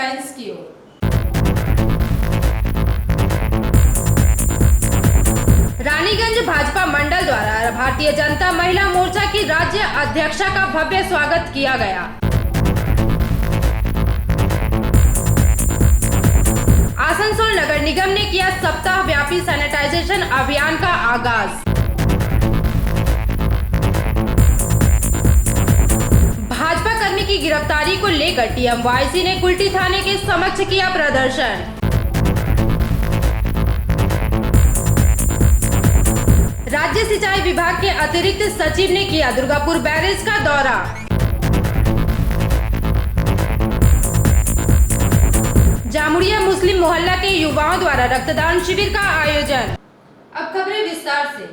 Headlines की ओर। रानीगंज भाजपा मंडल द्वारा भारतीय जनता महिला मोर्चा की राज्य अध्यक्षा का भव्य स्वागत किया गया। आसनसोल नगर निगम ने किया सप्ताह व्यापी सैनिटाइजेशन अभियान का आगाज। भाजपा कर्मी की गिरफ्तारी को लेकर टीएमवाईसी ने कुल्टी थाने के समक्ष किया प्रदर्शन। राज्य सिंचाई विभाग के अतिरिक्त सचिव ने किया दुर्गापुर बैरेज का दौरा। जामुड़िया मुस्लिम मोहल्ला के युवाओं द्वारा रक्तदान शिविर का आयोजन। अब खबरें विस्तार से।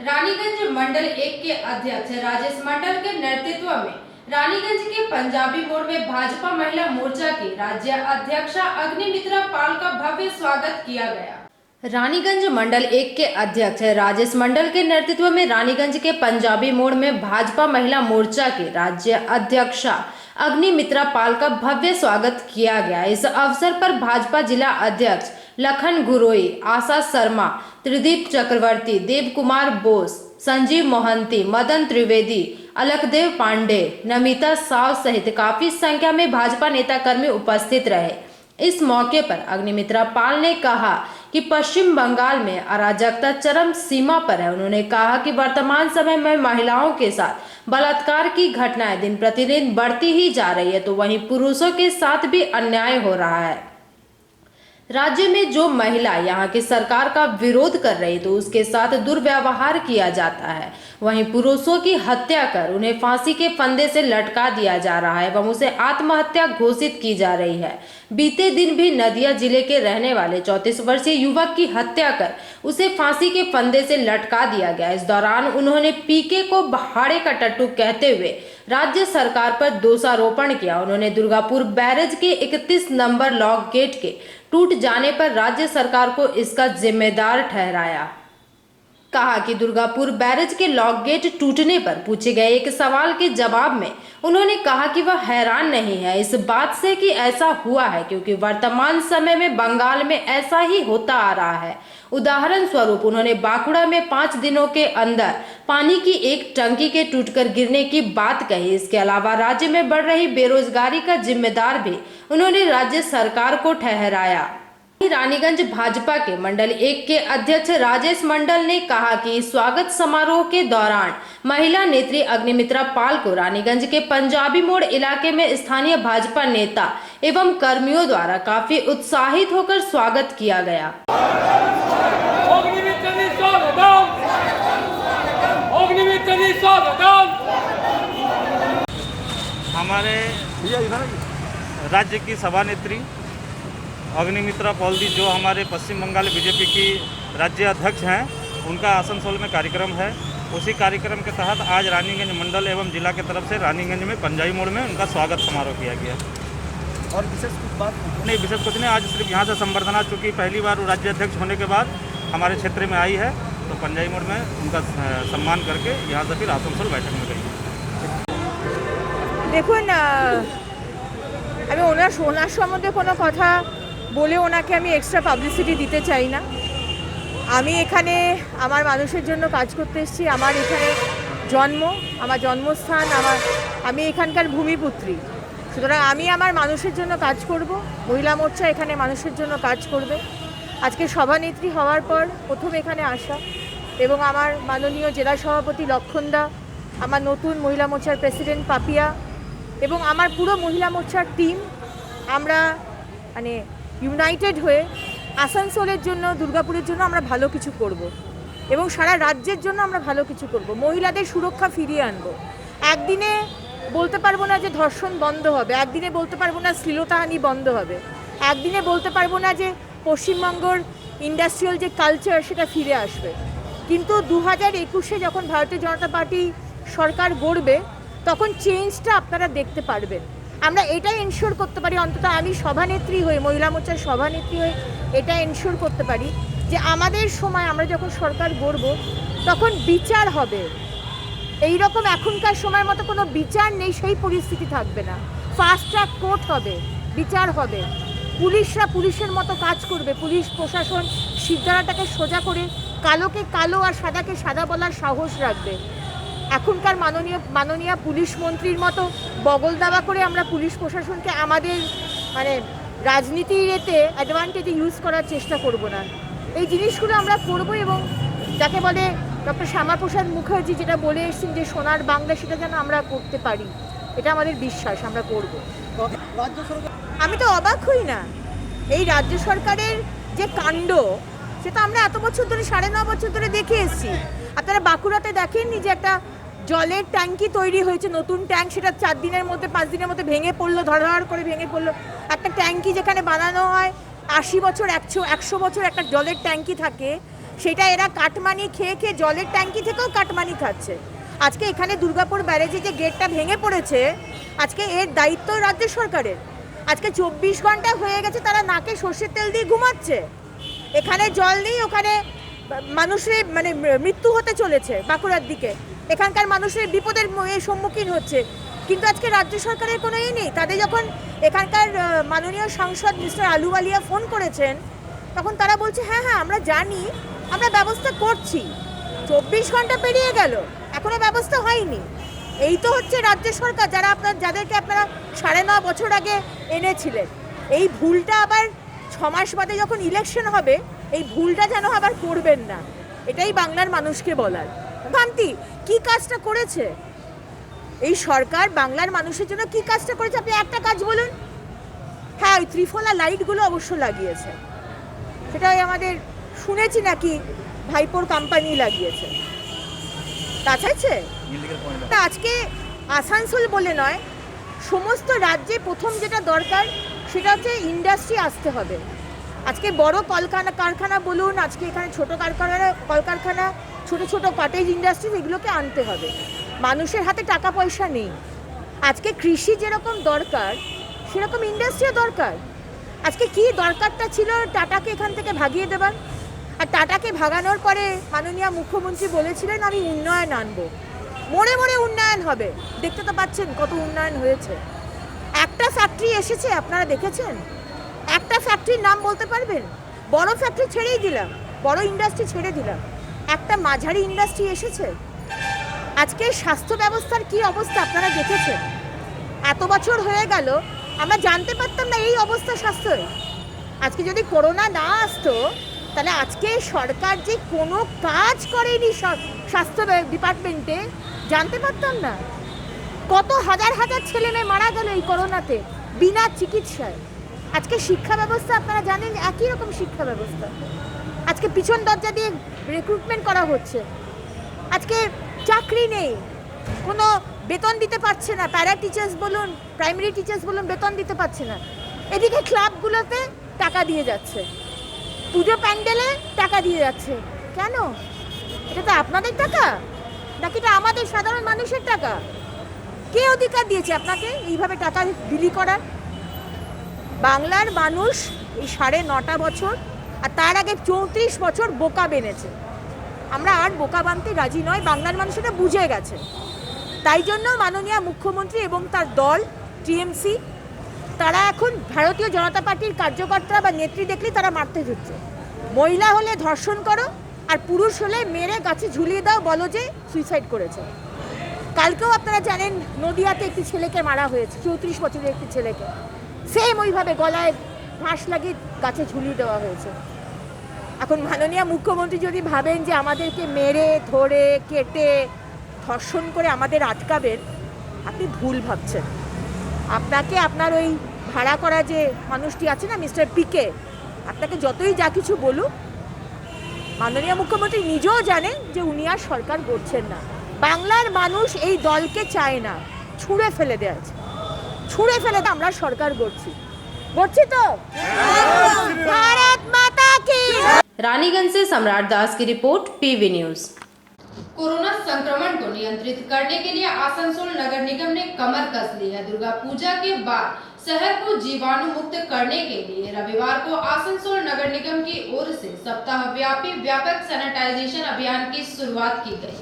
रानीगंज मंडल 1 के अध्यक्ष राजेश मंडल के नेतृत्व में रानीगंज के पंजाबी मोड़ में भाजपा महिला मोर्चा की राज्य अध्यक्षा अग्निमित्रा पाल का भव्य स्वागत किया गया। रानीगंज मंडल 1 के अध्यक्ष राजेश मंडल के नेतृत्व में रानीगंज के पंजाबी मोड़ में भाजपा महिला मोर्चा की राज्य अध्यक्षा अग्निमित्रा पाल का भव्य स्वागत किया गया। इस अवसर पर भाजपा जिला अध्यक्ष लखन गुरोई, आशा शर्मा, त्रिदीप चक्रवर्ती, देव कुमार बोस, संजीव मोहंती, मदन त्रिवेदी, अलकदेव पांडे, नमिता साव सहित काफी संख्या में भाजपा नेता कर्मी उपस्थित रहे। इस मौके पर अग्निमित्रा पाल ने कहा कि पश्चिम बंगाल में अराजकता चरम सीमा पर है। उन्होंने कहा कि वर्तमान समय में महिलाओं के साथ बलात्कार की घटनाएं दिन प्रतिदिन बढ़ती ही जा रही है, तो वहीं पुरुषों के साथ भी अन्याय हो रहा है। राज्य में जो महिला यहाँ की सरकार का विरोध कर रही तो उसके साथ दुर्व्यवहार किया जाता है, वहीं पुरुषों की हत्या कर उन्हें फांसी के फंदे से लटका दिया जा रहा है एवं उसे आत्महत्या घोषित की जा रही है। बीते दिन भी नदिया जिले के रहने वाले 34 वर्षीय युवक की हत्या कर उसे फांसी के फंदे से लटका दिया गया। इस दौरान उन्होंने पीके को भाड़े का टट्टू कहते हुए राज्य सरकार पर दोषारोपण किया। उन्होंने दुर्गापुर बैरेज के 31 नंबर लॉक गेट के टूट जाने पर राज्य सरकार को इसका जिम्मेदार ठहराया। कहा कि दुर्गापुर बैरेज के लॉक गेट टूटने पर पूछे गए एक सवाल के जवाब में उन्होंने कहा कि वह हैरान नहीं है इस बात से कि ऐसा हुआ है, क्योंकि वर्तमान समय में बंगाल में ऐसा ही होता आ रहा है। उदाहरण स्वरूप उन्होंने बांकुड़ा में 5 दिनों के अंदर पानी की एक टंकी के टूटकर गिरने की बात कही। इसके अलावा राज्य में बढ़ रही बेरोजगारी का जिम्मेदार भी उन्होंने राज्य सरकार को ठहराया। रानीगंज भाजपा के मंडल 1 के अध्यक्ष राजेश मंडल ने कहा कि स्वागत समारोह के दौरान महिला नेत्री अग्निमित्रा पाल को रानीगंज के पंजाबी मोड़ इलाके में स्थानीय भाजपा नेता एवं कर्मियों द्वारा काफी उत्साहित होकर स्वागत किया गया। हमारे राज्य की सभानेत्री अग्निमित्रा पाल जी, जो हमारे पश्चिम बंगाल बीजेपी की राज्य अध्यक्ष हैं, उनका आसनसोल में कार्यक्रम है। उसी कार्यक्रम के तहत आज रानीगंज मंडल एवं जिला के तरफ से रानीगंज में पंजाबी मोड़ में उनका स्वागत समारोह किया गया। और विशेष कुछ बात नहीं, विशेष कुछ नहीं। आज सिर्फ यहाँ से संबर्धना, चूँकि पहली बार वो राज्य अध्यक्ष होने के बाद हमारे क्षेत्र में आई है, तो पंजाबी मोड़ में उनका सम्मान करके यहाँ से फिर आसनसोल बैठक में गई। দেখুন, আমি ওনার সম্বন্ধে কোনো কথা বলে ওনাকে আমি এক্সট্রা পাবলিসিটি দিতে চাই না। আমি এখানে আমার মানুষের জন্য কাজ করতে এসেছি। আমার এখানে জন্ম, আমার জন্মস্থান, আমি এখানকার ভূমিপুত্রী। সুতরাং আমি আমার মানুষের জন্য কাজ করব। মহিলা মোর্চা এখানে মানুষের জন্য কাজ করবে। আজকে সভানেত্রী হওয়ার পর প্রথম এখানে আসা এবং আমার মাননীয় জেলা সভাপতি লক্ষণদা, আমার নতুন মহিলা মোর্চার প্রেসিডেন্ট পাপিয়া এবং আমার পুরো মহিলা মোর্চার টিম, আমরা মানে ইউনাইটেড হয়ে আসানসোলের জন্য, দুর্গাপুরের জন্য আমরা ভালো কিছু করব এবং সারা রাজ্যের জন্য আমরা ভালো কিছু করব। মহিলাদের সুরক্ষা ফিরিয়ে আনবো। একদিনে বলতে পারবো না যে ধর্ষণ বন্ধ হবে, একদিনে বলতে পারবো না শ্লীলতাহানি বন্ধ হবে, একদিনে বলতে পারবো না যে পশ্চিমবঙ্গের ইন্ডাস্ট্রিয়াল যে কালচার সেটা ফিরে আসবে। কিন্তু 2021-এ যখন ভারতীয় জনতা পার্টি সরকার গড়বে তখন চেঞ্জটা আপনারা দেখতে পারবেন। আমরা এটাই এনশিওর করতে পারি, অন্তত আমি সভানেত্রী হয়ে, মহিলা মোর্চার সভানেত্রী হয়ে এটা এনশিওর করতে পারি যে আমাদের সময় আমরা যখন সরকার গড়ব তখন বিচার হবে। এই রকম এখনকার সময়ের মতো কোনো বিচার নেই, সেই পরিস্থিতি থাকবে না। ফাস্ট ট্র্যাক কোর্ট হবে, বিচার হবে, পুলিশরা পুলিশের মতো কাজ করবে, পুলিশ প্রশাসন সিদ্ধারাটাকে সোজা করে কালোকে কালো আর সাদাকে সাদা বলার সাহস রাখবে। এখনকার মাননীয় পুলিশ মন্ত্রীর মতো বগল দাবা করে আমরা পুলিশ প্রশাসনকে আমাদের মানে রাজনীতির এতে অ্যাডভান্টেজে ইউজ করার চেষ্টা করব না। এই জিনিসগুলো আমরা করব এবং যাকে বলে ডক্টর শ্যামাপ্রসাদ মুখার্জি যেটা বলে এসেছেন যে সোনার বাংলা, সেটা যেন আমরা করতে পারি, এটা আমাদের বিশ্বাস, আমরা করব। রাজ্য সরকার আমি তো অবাক হই না, এই রাজ্য সরকারের যে কাণ্ড সেটা আমরা এত বছর ধরে 9.5 বছর ধরে দেখে এসেছি। আপনারা বাঁকুড়াতে দেখেননি যে একটা জলের ট্যাঙ্কি তৈরি হয়েছে, নতুন ট্যাঙ্ক, সেটা 4 দিনের মধ্যে 5 দিনের মধ্যে ভেঙে পড়লো, ধড়াধড় করে ভেঙে পড়লো। একটা ট্যাঙ্কি যেখানে বানানো হয় 80 বছর 100 বছর একটা জলের ট্যাঙ্কি থাকে, সেটা এরা কাটমানি খেয়ে খেয়ে জলের ট্যাঙ্কি থেকেও কাটমানি খাচ্ছে। আজকে এখানে দুর্গাপুর ব্যারেজে যে গেটটা ভেঙে পড়েছে, আজকে এর দায়িত্ব রাজ্য সরকারের। আজকে 24 ঘন্টা হয়ে গেছে তারা নাকে সর্ষের তেল দিয়ে ঘুমাচ্ছে। এখানে জল নেই, ওখানে মানুষের মানে মৃত্যু হতে চলেছে বাঁকুড়ার দিকে, এখানকার মানুষের বিপদের সম্মুখীন হচ্ছে। কিন্তু আজকে রাজ্য সরকারের কোনো নেই। তাদের যখন এখানকার মাননীয় সাংসদ মিস্টার আলুওয়ালিয়া ফোন করেছেন, তখন তারা বলছে হ্যাঁ আমরা জানি, আমরা ব্যবস্থা করছি। 24 ঘন্টা পেরিয়ে গেল, এখনো ব্যবস্থা হয়নি। এই তো হচ্ছে রাজ্য সরকার, যাদেরকে আপনারা 9.5 বছর আগে এনেছিলেন। এই ভুলটা আবার 6 মাস বাদে যখন ইলেকশন হবে, এই ভুলটা যেন আবার করবেন না, এটাই বাংলার মানুষকে বলার। ভান্তি কি কাজটা করেছে এই সরকার বাংলার মানুষের জন্য, কি কাজটা করেছে আপনি একটা কাজ বলুন। হ্যাঁ, ওই ত্রিফলা লাইটগুলো অবশ্য লাগিয়েছে, সেটাই আমাদের শুনেছি নাকি ভাইপোর কোম্পানি লাগিয়েছে। তাছাড়া তা আজকে আসানসোল বলে নয়, সমস্ত রাজ্যে প্রথম যেটা দরকার সেটা হচ্ছে ইন্ডাস্ট্রি আসতে হবে। আজকে বড় কারখানা বলুন, আজকে এখানে ছোট কলকারখানা, ছোট ছোট কটেজ ইন্ডাস্ট্রি, এগুলোকে আনতে হবে। মানুষের হাতে টাকা পয়সা নেই। আজকে কৃষি যেরকম দরকার সেরকম ইন্ডাস্ট্রিও দরকার। আজকে কি দরকারটা ছিল টাটাকে এখান থেকে ভাগিয়ে দেবার, আর টাটাকে ভাগানোর পরে মাননীয় মুখ্যমন্ত্রী বলেছিলেন আমি উন্নয়ন আনবো, মোড়ে মোড়ে উন্নয়ন হবে। দেখতে তো পাচ্ছেন কত উন্নয়ন হয়েছে। একটা ফ্যাক্টরি এসেছে, আপনারা দেখেছেন? একটা ফ্যাক্টরির নাম বলতে পারবেন? বড় ফ্যাক্টরি ছেড়েই দিলাম, বড় ইন্ডাস্ট্রি ছেড়ে দিলাম, একটা মাঝারি ইন্ডাস্ট্রি এসেছে। আজকে স্বাস্থ্য ব্যবস্থার কি অবস্থা আপনারা দেখেছেন। এত বছর হয়ে গেল আমরা জানতে পারতাম না এই অবস্থা স্বাস্থ্যের। আজকে যদি করোনা না আসতো, তাহলে আজকে সরকার যে কোনো কাজ করেনি স্বাস্থ্য ডিপার্টমেন্টে জানতে পারতাম না। কত হাজার হাজার ছেলে মেয়ে মারা গেল এই করোনাতে বিনা চিকিৎসায়। আজকে শিক্ষা ব্যবস্থা আপনারা জানেন, একই রকম শিক্ষা ব্যবস্থা। আজকে পিছন দরজা দিয়ে রিক্রুটমেন্ট করা হচ্ছে। আজকে চাকরি নেই, কোনো বেতন দিতে পারছে না। প্যারা টিচার্স বলুন, প্রাইমারি টিচার্স বলুন, বেতন দিতে পারছে না। এদিকে ক্লাবগুলোতে টাকা দিয়ে যাচ্ছে, পুজো প্যান্ডেলে টাকা দিয়ে যাচ্ছে। কেন? এটা তো আপনাদের টাকা নাকি এটা আমাদের সাধারণ মানুষের টাকা? কে অধিকার দিয়েছে আপনাকে এইভাবে টাকা বিলি করার? বাংলার মানুষ এই 9.5 বছর আর তার আগে 34 বছর বোকা বেনেছে। আমরা আর বোকা বানতে রাজি নয়, বাংলার মানুষ এটা বুঝে গেছে। তাই জন্য মাননীয় মুখ্যমন্ত্রী এবং তার দল টিএমসি, তারা এখন ভারতীয় জনতা পার্টির কার্যকর্তা বা নেত্রী দেখলেই তারা মারতে ঢুকছে। মহিলা হলে ধর্ষণ করো, আর পুরুষ হলে মেরে গাছে ঝুলিয়ে দাও, বলো যে সুইসাইড করেছে। কালকেও আপনারা জানেন নদিয়াতে একটি ছেলেকে মারা হয়েছে, 34 বছরের একটি ছেলেকে, সেম ওইভাবে গলায় ফাঁস লাগিয়ে গাছে ঝুলিয়ে দেওয়া হয়েছে। এখন মাননীয় মুখ্যমন্ত্রী যদি ভাবেন যে আমাদেরকে মেরে ধরে কেটে ধর্ষণ করে আমাদের আটকাবেন, আপনি ভুল ভাবছেন। আপনাকে আপনার ওই ভাড়া করা যে মানুষটি আছে না, মিস্টার পিকে, আপনাকে যতই যা কিছু বলুক, মাননীয় মুখ্যমন্ত্রী নিজেও জানেন যে উনি আর সরকার গড়ছেন না। বাংলার মানুষ এই দলকে চায় না, ছুঁড়ে ফেলে দেওয়া, ছুঁড়ে ফেলে আমরা সরকার গড়ছি তো। ভারত মাতা কি। रानीगंज से सम्राट दास की रिपोर्ट, पीवी न्यूज। कोरोना संक्रमण को नियंत्रित करने के लिए आसनसोल नगर निगम ने कमर कस ली है। दुर्गा पूजा के बाद शहर को जीवाणु मुक्त करने के लिए रविवार को आसनसोल नगर निगम की ओर से सप्ताह व्यापी व्यापक सैनिटाइजेशन अभियान की शुरुआत की गई।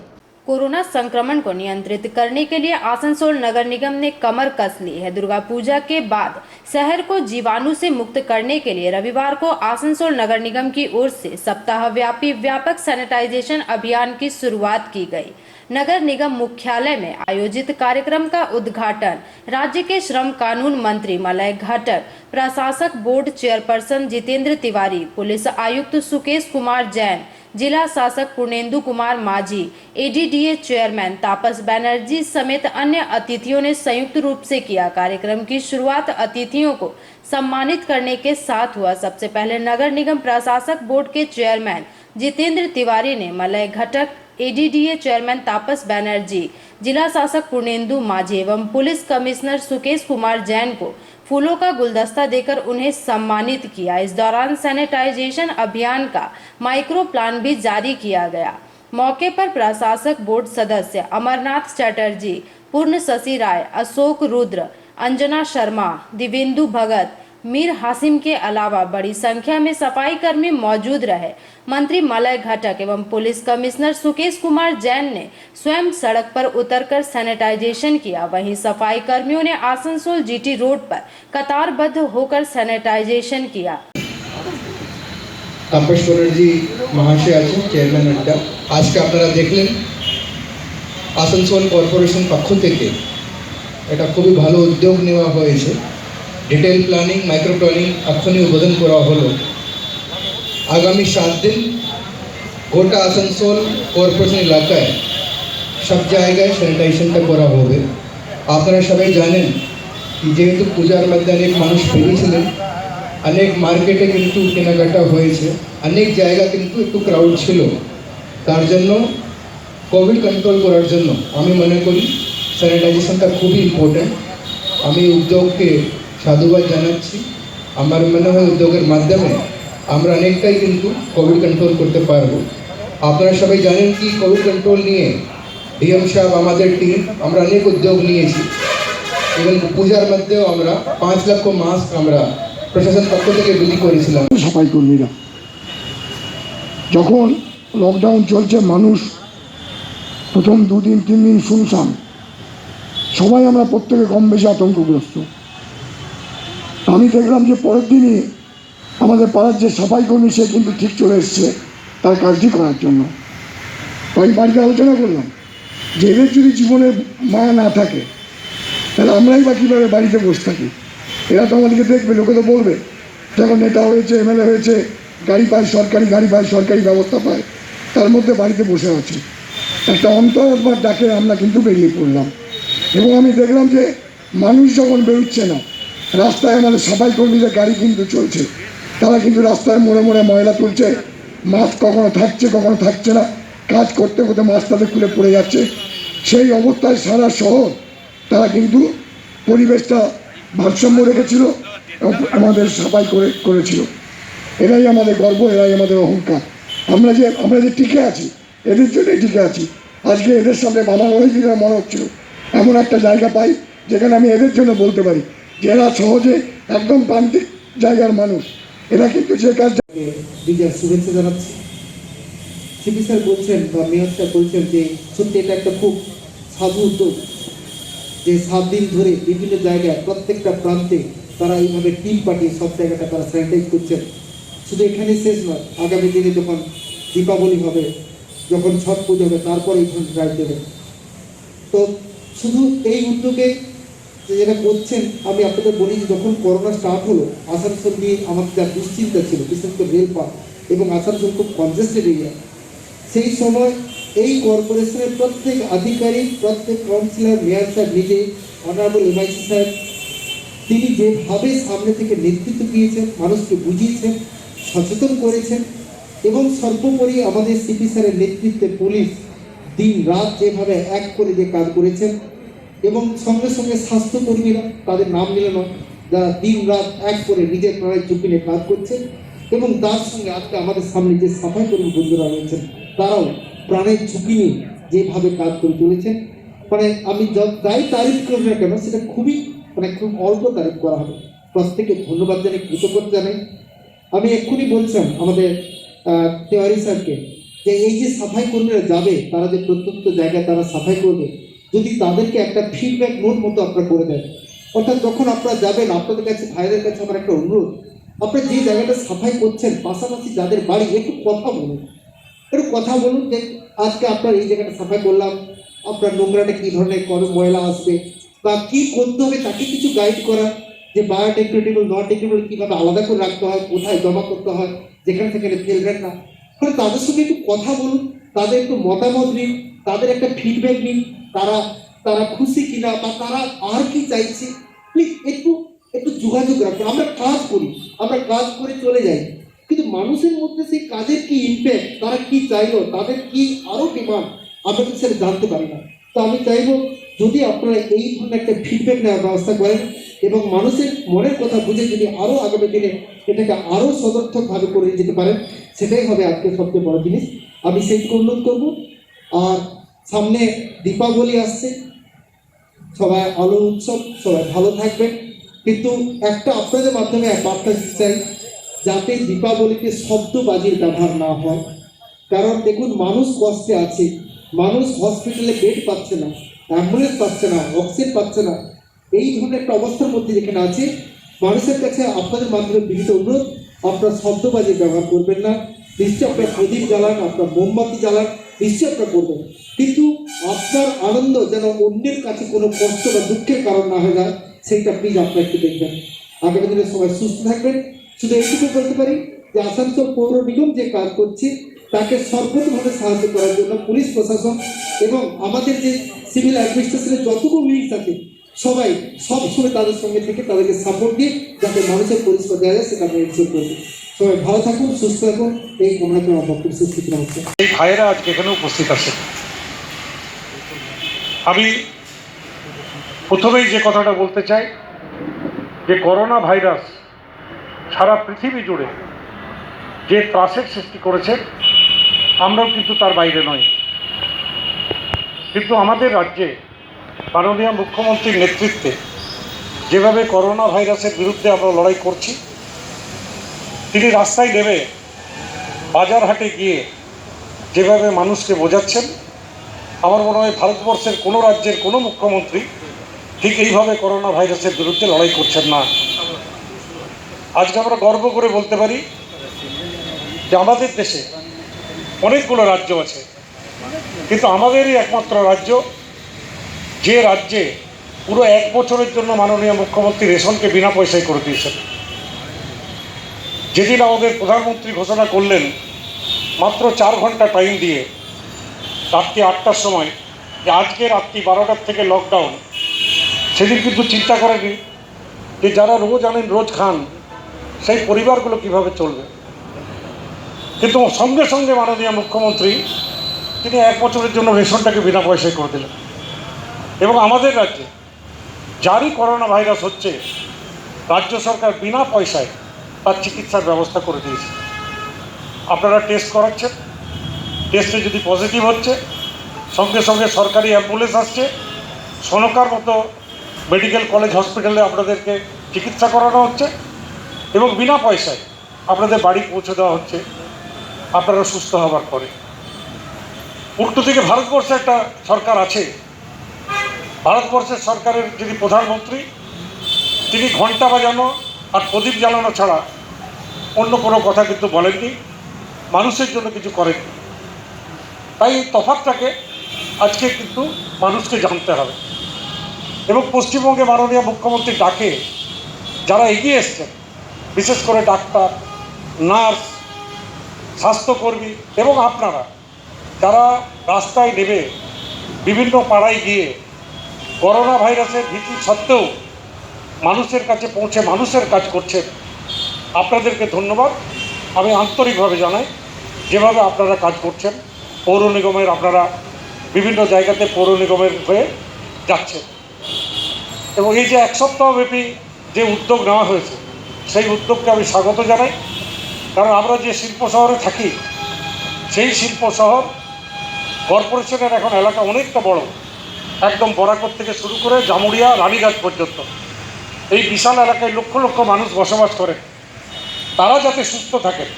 कोरोना संक्रमण को नियंत्रित करने के लिए आसनसोल नगर निगम ने कमर कस ली है। दुर्गा पूजा के बाद शहर को जीवाणु से मुक्त करने के लिए रविवार को आसनसोल नगर निगम की ओर से सप्ताह व्यापी व्यापक सैनिटाइजेशन अभियान की शुरुआत की गई। नगर निगम मुख्यालय में आयोजित कार्यक्रम का उद्घाटन राज्य के श्रम कानून मंत्री मलय घटक, प्रशासक board chairperson Jitendra Tiwari, police आयुक्त सुकेश कुमार जैन, जिला शासक पूर्णेंदु कुमार माझी, एडीडीए चेयरमैन तापस बैनर्जी समेत अन्य अतिथियों ने संयुक्त रूप से किया। कार्यक्रम की शुरुआत अतिथियों को सम्मानित करने के साथ हुआ। सबसे पहले नगर निगम प्रशासक बोर्ड के चेयरमैन जितेंद्र तिवारी ने मलय घटक, एडीडीए चेयरमैन तापस बैनर्जी, जिला शासक पूर्णेंदु माझी एवं पुलिस कमिश्नर सुकेश कुमार जैन को फूलों का गुलदस्ता देकर उन्हें सम्मानित किया। इस दौरान सैनिटाइजेशन अभियान का माइक्रो प्लान भी जारी किया गया। मौके पर प्रशासक बोर्ड सदस्य अमरनाथ चटर्जी, पूर्ण शशि राय, अशोक रुद्र, अंजना शर्मा, दिवेंदु भगत, मीर हासिम के अलावा बड़ी संख्या में सफाई कर्मी मौजूद रहे। मंत्री मलय घटक एवं पुलिस कमिश्नर सुकेश कुमार जैन ने स्वयं सड़क पर उतरकर सैनिटाइजेशन किया। वहीं सफाई कर्मियों ने आसनसोल जीटी रोड पर कतारबद्ध होकर सैनिटाइजेशन किया। तापस बनर्जी महाशय आছেন চেয়ারম্যান আড্ডা। আজকে আপনারা দেখলেন আসানসোল কর্পোরেশন পক্ষ থেকে এটা খুবই ভালো উদ্যোগ নেওয়া হয়েছে। ডিটেইল প্ল্যানিং, মাইক্রো প্ল্যানিং এখনই উদ্বোধন করা হলো। আগামী 7 দিন গোটা আসানসোল কর্পোরেশন এলাকায় সব জায়গায় স্যানিটাইজেশনটা করা হবে। আপনারা সবাই জানেন যেহেতু পূজার মধ্যে অনেক মানুষ বেরিয়েছিলেন, অনেক মার্কেটে কিন্তু কেনাকাটা হয়েছে, অনেক জায়গা কিন্তু একটু ক্রাউড ছিল। তার জন্য কোভিড কন্ট্রোল করার জন্য আমি মনে করি স্যানিটাইজেশনটা খুবই ইম্পর্ট্যান্ট। আমি উদ্যোগকে সাধুবাদ জানাচ্ছি। আমার মনে হয় উদ্যোগের মাধ্যমে আমরা অনেকটাই কিন্তু কোভিড কন্ট্রোল করতে পারবো। আপনারা সবাই জানেন কি কোভিড কন্ট্রোল নিয়ে ডিএম সাহেব আমাদের টিম আমরা অনেক উদ্যোগ নিয়েছি এবং পূজার মধ্যেও আমরা 5 লক্ষ মাস্ক আমরা প্রশাসন পক্ষ থেকে বিলি করেছিলাম। সাফাই কর্মীরা যখন লকডাউন চলছে, মানুষ প্রথম 2 দিন 3 দিন শুনশান, সবাই আমরা প্রত্যেকে কম বেশি আতঙ্কগ্রস্ত। আমি দেখলাম যে পরের দিনই আমাদের পাড়ার যে সাফাই কর্মী সে কিন্তু ঠিক চলে এসছে তার কাজটি করার জন্য। আমি বাড়িতে আলোচনা করলাম যে এদের যদি জীবনের মায়া না থাকে তাহলে আমরাই বা কীভাবে বাড়িতে বসে থাকি। এরা তো আমাদেরকে দেখবে, লোকে তো বলবে যখন নেতা হয়েছে, এমএলএ হয়েছে, গাড়ি পায়, সরকারি গাড়ি পায়, সরকারি ব্যবস্থা পায়, তার মধ্যে বাড়িতে বসে আছে। একটা অন্তরাত্মার ডাকে আমরা কিন্তু বেরিয়ে পড়লাম এবং আমি দেখলাম যে মানুষ যখন বেরোচ্ছে না, রাস্তায় আমাদের সাফাই কর্মীদের গাড়ি কিন্তু চলছে, তারা কিন্তু রাস্তায় মোড়ে মোড়ে ময়লা তুলছে, মাস্ক কখনো থাকছে কখনো থাকছে না, কাজ করতে করতে মাস্ক তাদের খুলে পড়ে যাচ্ছে। সেই অবস্থায় সারা শহর তারা কিন্তু পরিবেশটা ভারসাম্য রেখেছিল এবং আমাদের সাফাই করেছিল। এরাই আমাদের গর্ব, এরাই আমাদের অহংকার। আমরা যে টিকে আছি এদের জন্যই টিকে আছি। আজকে এদের সামনে আমার অনেকদিন মনে হচ্ছিল এমন একটা জায়গা পাই যেখানে আমি এদের জন্য বলতে পারি যে এরা সহজে একদম প্রান্তিক জায়গার মানুষ, এরা কিন্তু যে কাজ। বিজয় শুভেচ্ছা জানাচ্ছি। সিপি স্যার বলছেন বা মেয়র স্যার বলছেন যে সত্যি এটা একটা খুব সাধু উদ্যোগ যে 7 দিন ধরে বিভিন্ন জায়গায় প্রত্যেকটা প্রান্তে তারা এইভাবে টিম পাঠিয়ে সব জায়গাটা তারা স্যানিটাইজ করছেন। শুধু এখানে শেষ নয়, আগামী দিনে যখন দীপাবলি হবে, যখন ছট পুজো হবে, তারপরে এইখানে ড্রাইভ দেবেন। তো শুধু এই উদ্যোগে যেটা করছেন, আমি আপনাদের বলি যে যখন করোনা স্টার্ট হলো, আসানসোল নিয়ে আমাদের যা দুশ্চিন্তা ছিল, বিশেষ করে রেলপথ এবং আসানসোল খুব কনজেস্টেড এরিয়া, সেই সময় এই কর্পোরেশনের প্রত্যেক আধিকারিক, প্রত্যেক কাউন্সিলর, মেয়র সাহেব নিজে, অনারেবল এমআইসি সাহেব, তিনি যেভাবে সামনে থেকে নেতৃত্ব দিয়েছেন, মানুষকে বুঝিয়েছেন, সচেতন করেছেন এবং সর্বোপরি আমাদের সিপি স্যারের নেতৃত্বে পুলিশ দিন রাত যেভাবে এক করে যে কাজ করেছেন এবং সঙ্গে সঙ্গে স্বাস্থ্যকর্মীরা, তাদের নাম নিলে নয়, যারা দিন রাত এক করে নিজের প্রাণের ঝুঁকি নিয়ে কাজ করছেন এবং তার সঙ্গে আজকে আমাদের সামনে যে সাফাই কর্মী বন্ধুরা রয়েছেন তারাও প্রাণের ঝুঁকি নিয়ে যেভাবে কাজ করে চলেছেন, মানে আমি যাই তারিফ করি না কেন সেটা খুব অল্প তারিফ করা হবে। প্রত্যেকে ধন্যবাদ জানাই, কৃতজ্ঞতা জানাই। আমি এক্ষুনি বলছিলাম আমাদের তেওয়ারি স্যারকে যে এই যে সাফাই কর্মীরা যাবে, তারা যে প্রত্যন্ত জায়গায় তারা সাফাই করবে, যদি তাদেরকে একটা ফিডব্যাক নোট মতো আপনারা করে দেন, অর্থাৎ যখন আপনারা যাবেন, আপনাদের কাছে ভাইদের কাছে আমার একটা অনুরোধ, আপনারা যে জায়গাটা সাফাই করছেন পাশাপাশি যাদের বাড়ি একটু কথা বলুন, যে আজকে আপনার এই জায়গাটা সাফাই করলাম, আপনার নোংরাটা কী ধরনের ময়লা আসবে বা কি করতে হবে তাকে কিছু গাইড করা, যে বায়োডিগ্রেডেবল নন ডিগ্রেডেবল কীভাবে আলাদা করে রাখতে হয়, কোথায় জমা করতে হয়, যেখানে সেখানে ফেলবেন না। ফলে তাদের সঙ্গে একটু কথা বলুন, তাদের একটু মতামত নিন, তাদের একটা ফিডব্যাক নিন, তারা খুশি কিনা বা তারা আর কি চাইছে, প্লিজ একটু যোগাযোগ রাখুন। আমরা কাজ করে চলে যাই, কিন্তু মানুষের মধ্যে সেই কাজের কি ইম্প্যাক্ট, তারা কি চাইলো, তাদের কি আরো ডিমান্ড, আমরা কিন্তু সেটা জানতে পারি না। তো আমি চাইবো যদি আপনারা এই ধরনের একটা ফিডব্যাক নেওয়ার ব্যবস্থা করেন এবং মানুষের মনের কথা বুঝে যদি আরো আগামী দিনে এটাকে আরো সদর্থকভাবে করে যেতে পারেন, সেটাই হবে আজকে সবচেয়ে বড় জিনিস। আমি সেইটুকু অনুরোধ করবো। আর সামনে দীপাবলি আসছে, সবাই আলো উৎসব, সবাই ভালো থাকবেন, কিন্তু একটা আপনাদের মাধ্যমে বার্তা দিতে চাই, যাতে দীপাবলিতে শব্দবাজির ব্যবহার না হয়। কারণ দেখুন, মানুষ কষ্টে আছে, মানুষ হসপিটালে বেড পাচ্ছে না, অ্যাম্বুলেন্স পাচ্ছে না, অক্সিজেন পাচ্ছে না, এই ধরনের একটা অবস্থার মধ্যে যেখানে আছে, মানুষের কাছে আপনাদের মাধ্যমে বিনীত অনুরোধ, আপনারা শব্দবাজি ব্যবহার করবেন না। নিশ্চয়ই আপনার প্রদীপ জ্বালান, আপনার মোমবাতি জ্বালান, নিশ্চয়ই আপনারা করবেন, কিন্তু আপনার আনন্দ যেন অন্যের কাছে কোনো কষ্ট বা দুঃখের কারণ না হয়ে যায়, সেইটা প্লিজ আপনারা একটু দেখবেন। আগামী দিনে সবাই সুস্থ থাকবেন। শুধু এইটুকু বলতে পারি যে আসানসোল পৌর নিগম যে কাজ করছে তাকে সর্বতভাবে সাহায্য করার জন্য পুলিশ প্রশাসন এবং আমাদের যে সিভিল অ্যাডমিনিস্ট্রেশনের যতগুলো উইংস আছে সবাই সবসময় তাদের সঙ্গে থেকে তাদেরকে সাপোর্ট দিয়ে যাতে মানুষের পরিষেবা দেওয়া যায় সেটা আমরা এনশিওর করবো। সবাই ভালো থাকুন, সুস্থ থাকুন, এই কামনা করে আমার বক্তব্য শেষ করতে হচ্ছে। এই ভাইয়েরা আজকে এখানে উপস্থিত আছে। আমি প্রথমেই যে কথাটা বলতে চাই যে করোনা ভাইরাস সারা পৃথিবী জুড়ে যে ত্রাসের সৃষ্টি করেছে, আমরাও কিন্তু তার বাইরে নই। কিন্তু আমাদের রাজ্যে মাননীয় মুখ্যমন্ত্রীর নেতৃত্বে যেভাবে করোনা ভাইরাসের বিরুদ্ধে আমরা লড়াই করছি, তিনি রাস্তায় নেমে বাজার হাটে গিয়ে যেভাবে মানুষকে বোঝাচ্ছেন, আমার মনে হয় ভারতবর্ষের কোনো রাজ্যের কোনো মুখ্যমন্ত্রী ঠিক এইভাবে করোনা ভাইরাসের বিরুদ্ধে লড়াই করছেন না। আজকে আমরা গর্ব করে বলতে পারি যে আমাদের দেশে অনেকগুলো রাজ্য আছে, কিন্তু আমাদেরই একমাত্র রাজ্য যে রাজ্যে পুরো 1 বছরের জন্য মাননীয় মুখ্যমন্ত্রী রেশনকে বিনা পয়সায় করে দিয়েছেন। যেদিন আমাদের প্রধানমন্ত্রী ঘোষণা করলেন মাত্র 4 ঘন্টা টাইম দিয়ে রাত্রি 8টার সময় যে আজকে রাত্রি 12টার থেকে লকডাউন, সেদিন কিন্তু চিন্তা করেনি যে যারা রোজ আনেন রোজ খান সেই পরিবারগুলো কিভাবে চলবে। কিন্তু সঙ্গে সঙ্গে মাননীয় মুখ্যমন্ত্রী তিনি 1 বছরের জন্য রেশনটাকে বিনা পয়সায় করে দিলেন। এবং আমাদের রাজ্যে যারই করোনা ভাইরাস হচ্ছে, রাজ্য সরকার বিনা পয়সায় তার চিকিৎসার ব্যবস্থা করে দিয়েছে। আপনারা টেস্ট করাচ্ছেন, টেস্টে যদি পজিটিভ হচ্ছে সঙ্গে সঙ্গে সরকারি অ্যাম্বুলেন্স আসছে, সোনকার মতো মেডিকেল কলেজ হসপিটালে আপনাদেরকে চিকিৎসা করানো হচ্ছে এবং বিনা পয়সায় আপনাদের বাড়ি পৌঁছে দেওয়া হচ্ছে আপনারা সুস্থ হবার পরে। উল্টো দিকে ভারতবর্ষে একটা সরকার আছে, ভারতবর্ষের সরকারের যিনি প্রধানমন্ত্রী, তিনি ঘণ্টা বাজানো আর প্রদীপ জ্বালানো ছাড়া অন্য কোনো কথা কিন্তু বলেননি, মানুষের জন্য কিছু করেননি। তাই এই তফাৎটাকে আজকে কিন্তু মানুষকে জানতে হবে। এবং পশ্চিমবঙ্গে মাননীয় মুখ্যমন্ত্রী ডাকে যারা এগিয়ে এসছেন, বিশেষ করে ডাক্তার, নার্স, স্বাস্থ্যকর্মী এবং আপনারা যারা রাস্তায় নেমে বিভিন্ন পাড়ায় গিয়ে করোনা ভাইরাসের ভীতি সত্ত্বেও মানুষের কাছে পৌঁছে মানুষের কাজ করছেন, আপনাদেরকে ধন্যবাদ আমি আন্তরিকভাবে জানাই। যেভাবে আপনারা কাজ করছেন, পৌর নিগমের আপনারা বিভিন্ন জায়গাতে পৌর নিগমের হয়ে যাচ্ছেন এবং এই যে 1 সপ্তাহব্যাপী যে উদ্যোগ নেওয়া হয়েছে সেই উদ্যোগকে আমি স্বাগত জানাই। কারণ আমরা যে শিল্প শহরে থাকি, সেই শিল্প শহর কর্পোরেশনের এখন এলাকা অনেকটা বড়, একদম বরাকর থেকে শুরু করে জামুরিয়া, রানীগঞ্জ পর্যন্ত এই বিশাল এলাকায় লক্ষ লক্ষ মানুষ বসবাস করে। তারা যাতে সুস্থ থাকেন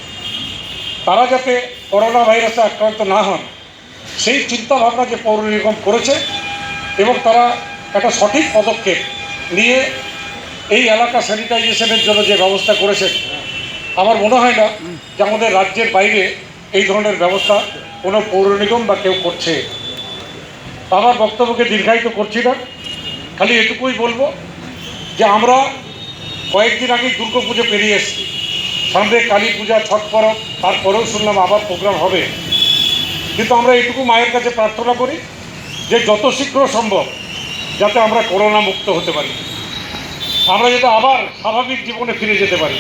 তারা যাতে করোনা ভাইরাসে আক্রান্ত না হন সেই চিন্তাভাবনা যে পৌর নিগম করেছে এবং তারা একটা সঠিক পদক্ষেপ নিয়ে এই এলাকা স্যানিটাইজেশনের জন্য যে ব্যবস্থা করেছেন, আমার মনে হয় না যে আমাদের রাজ্যের বাইরে এই ধরনের ব্যবস্থা কোনো পৌর নিগম বা কেউ করছে। আমার বক্তব্যকে দীর্ঘায়িত করছি না, খালি এটুকুই বলবো যে আমরা কয়েকদিন আগে দুর্গাপুজো পেরিয়ে এসেছি, সামনে কালী পূজা, ছট পরব, তারপরেও শুনলাম আবার প্রোগ্রাম হবে। কিন্তু আমরা এটুকু মায়ের কাছে প্রার্থনা করি যে যত শীঘ্র সম্ভব যাতে আমরা করোনা মুক্ত হতে পারি, আমরা যাতে আবার স্বাভাবিক জীবনে ফিরে যেতে পারি,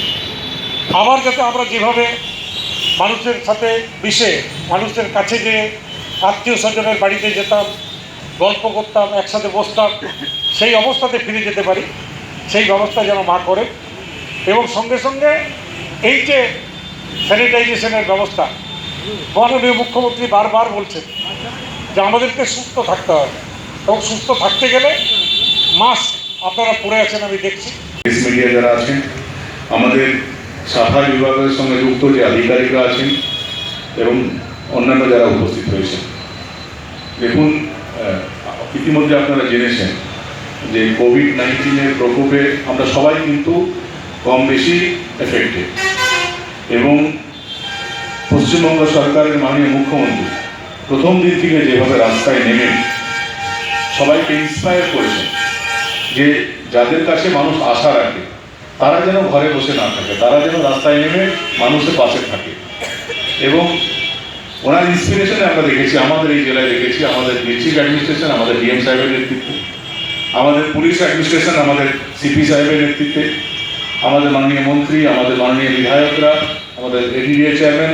আবার যাতে আমরা যেভাবে মানুষের সাথে মিশে মানুষের কাছে যে আত্মীয় স্বজনের বাড়িতে যেতাম, গল্প করতাম, একসাথে বসতাম, সেই অবস্থাতে ফিরে যেতে পারি, সেই ব্যবস্থা যেন মা করে। এবং সঙ্গে সঙ্গে এই যে স্যানিটাইজেশনের ব্যবস্থা, মাননীয় মুখ্যমন্ত্রী বারবার বলছেন যে আমাদেরকে সুস্থ থাকতে হবে এবং সুস্থ থাকতে গেলে মাস্ক আপনারা পরে আছেন আমি দেখছি। প্রেস মিডিয়া যারা আছেন, আমাদের সাফাই বিভাগের সঙ্গে যুক্ত যে আধিকারিকরা আছেন এবং অন্যান্য যারা উপস্থিত হয়েছেন, দেখুন ইতিমধ্যে আপনারা জেনেছেন যে কোভিড-19 প্রকোপে আমরা সবাই কিন্তু কম বেশি এফেক্টেড এবং পশ্চিমবঙ্গ সরকারের মাননীয় মুখ্যমন্ত্রী প্রথম দিন থেকে যেভাবে রাস্তায় নেমে সবাইকে ইন্সপায়ার করেছেন যে যাদের কাছে মানুষ আশা রাখে তারা যেন ঘরে বসে না থাকে, তারা যেন রাস্তায় নেমে মানুষের পাশে থাকে। এবং ওনার ইন্সপিরেশনে আমরা দেখেছি, আমাদের এই জেলায় দেখেছি, আমাদের ডিস্ট্রিক্ট অ্যাডমিনিস্ট্রেশন, আমাদের ডিএম সাহেবের নেতৃত্বে, আমাদের পুলিশ অ্যাডমিনিস্ট্রেশন, আমাদের সিপি সাহেবের নেতৃত্বে, আমাদের মাননীয় মন্ত্রী, আমাদের মাননীয় বিধায়করা, আমাদের এডিডিএ চেয়ারম্যান,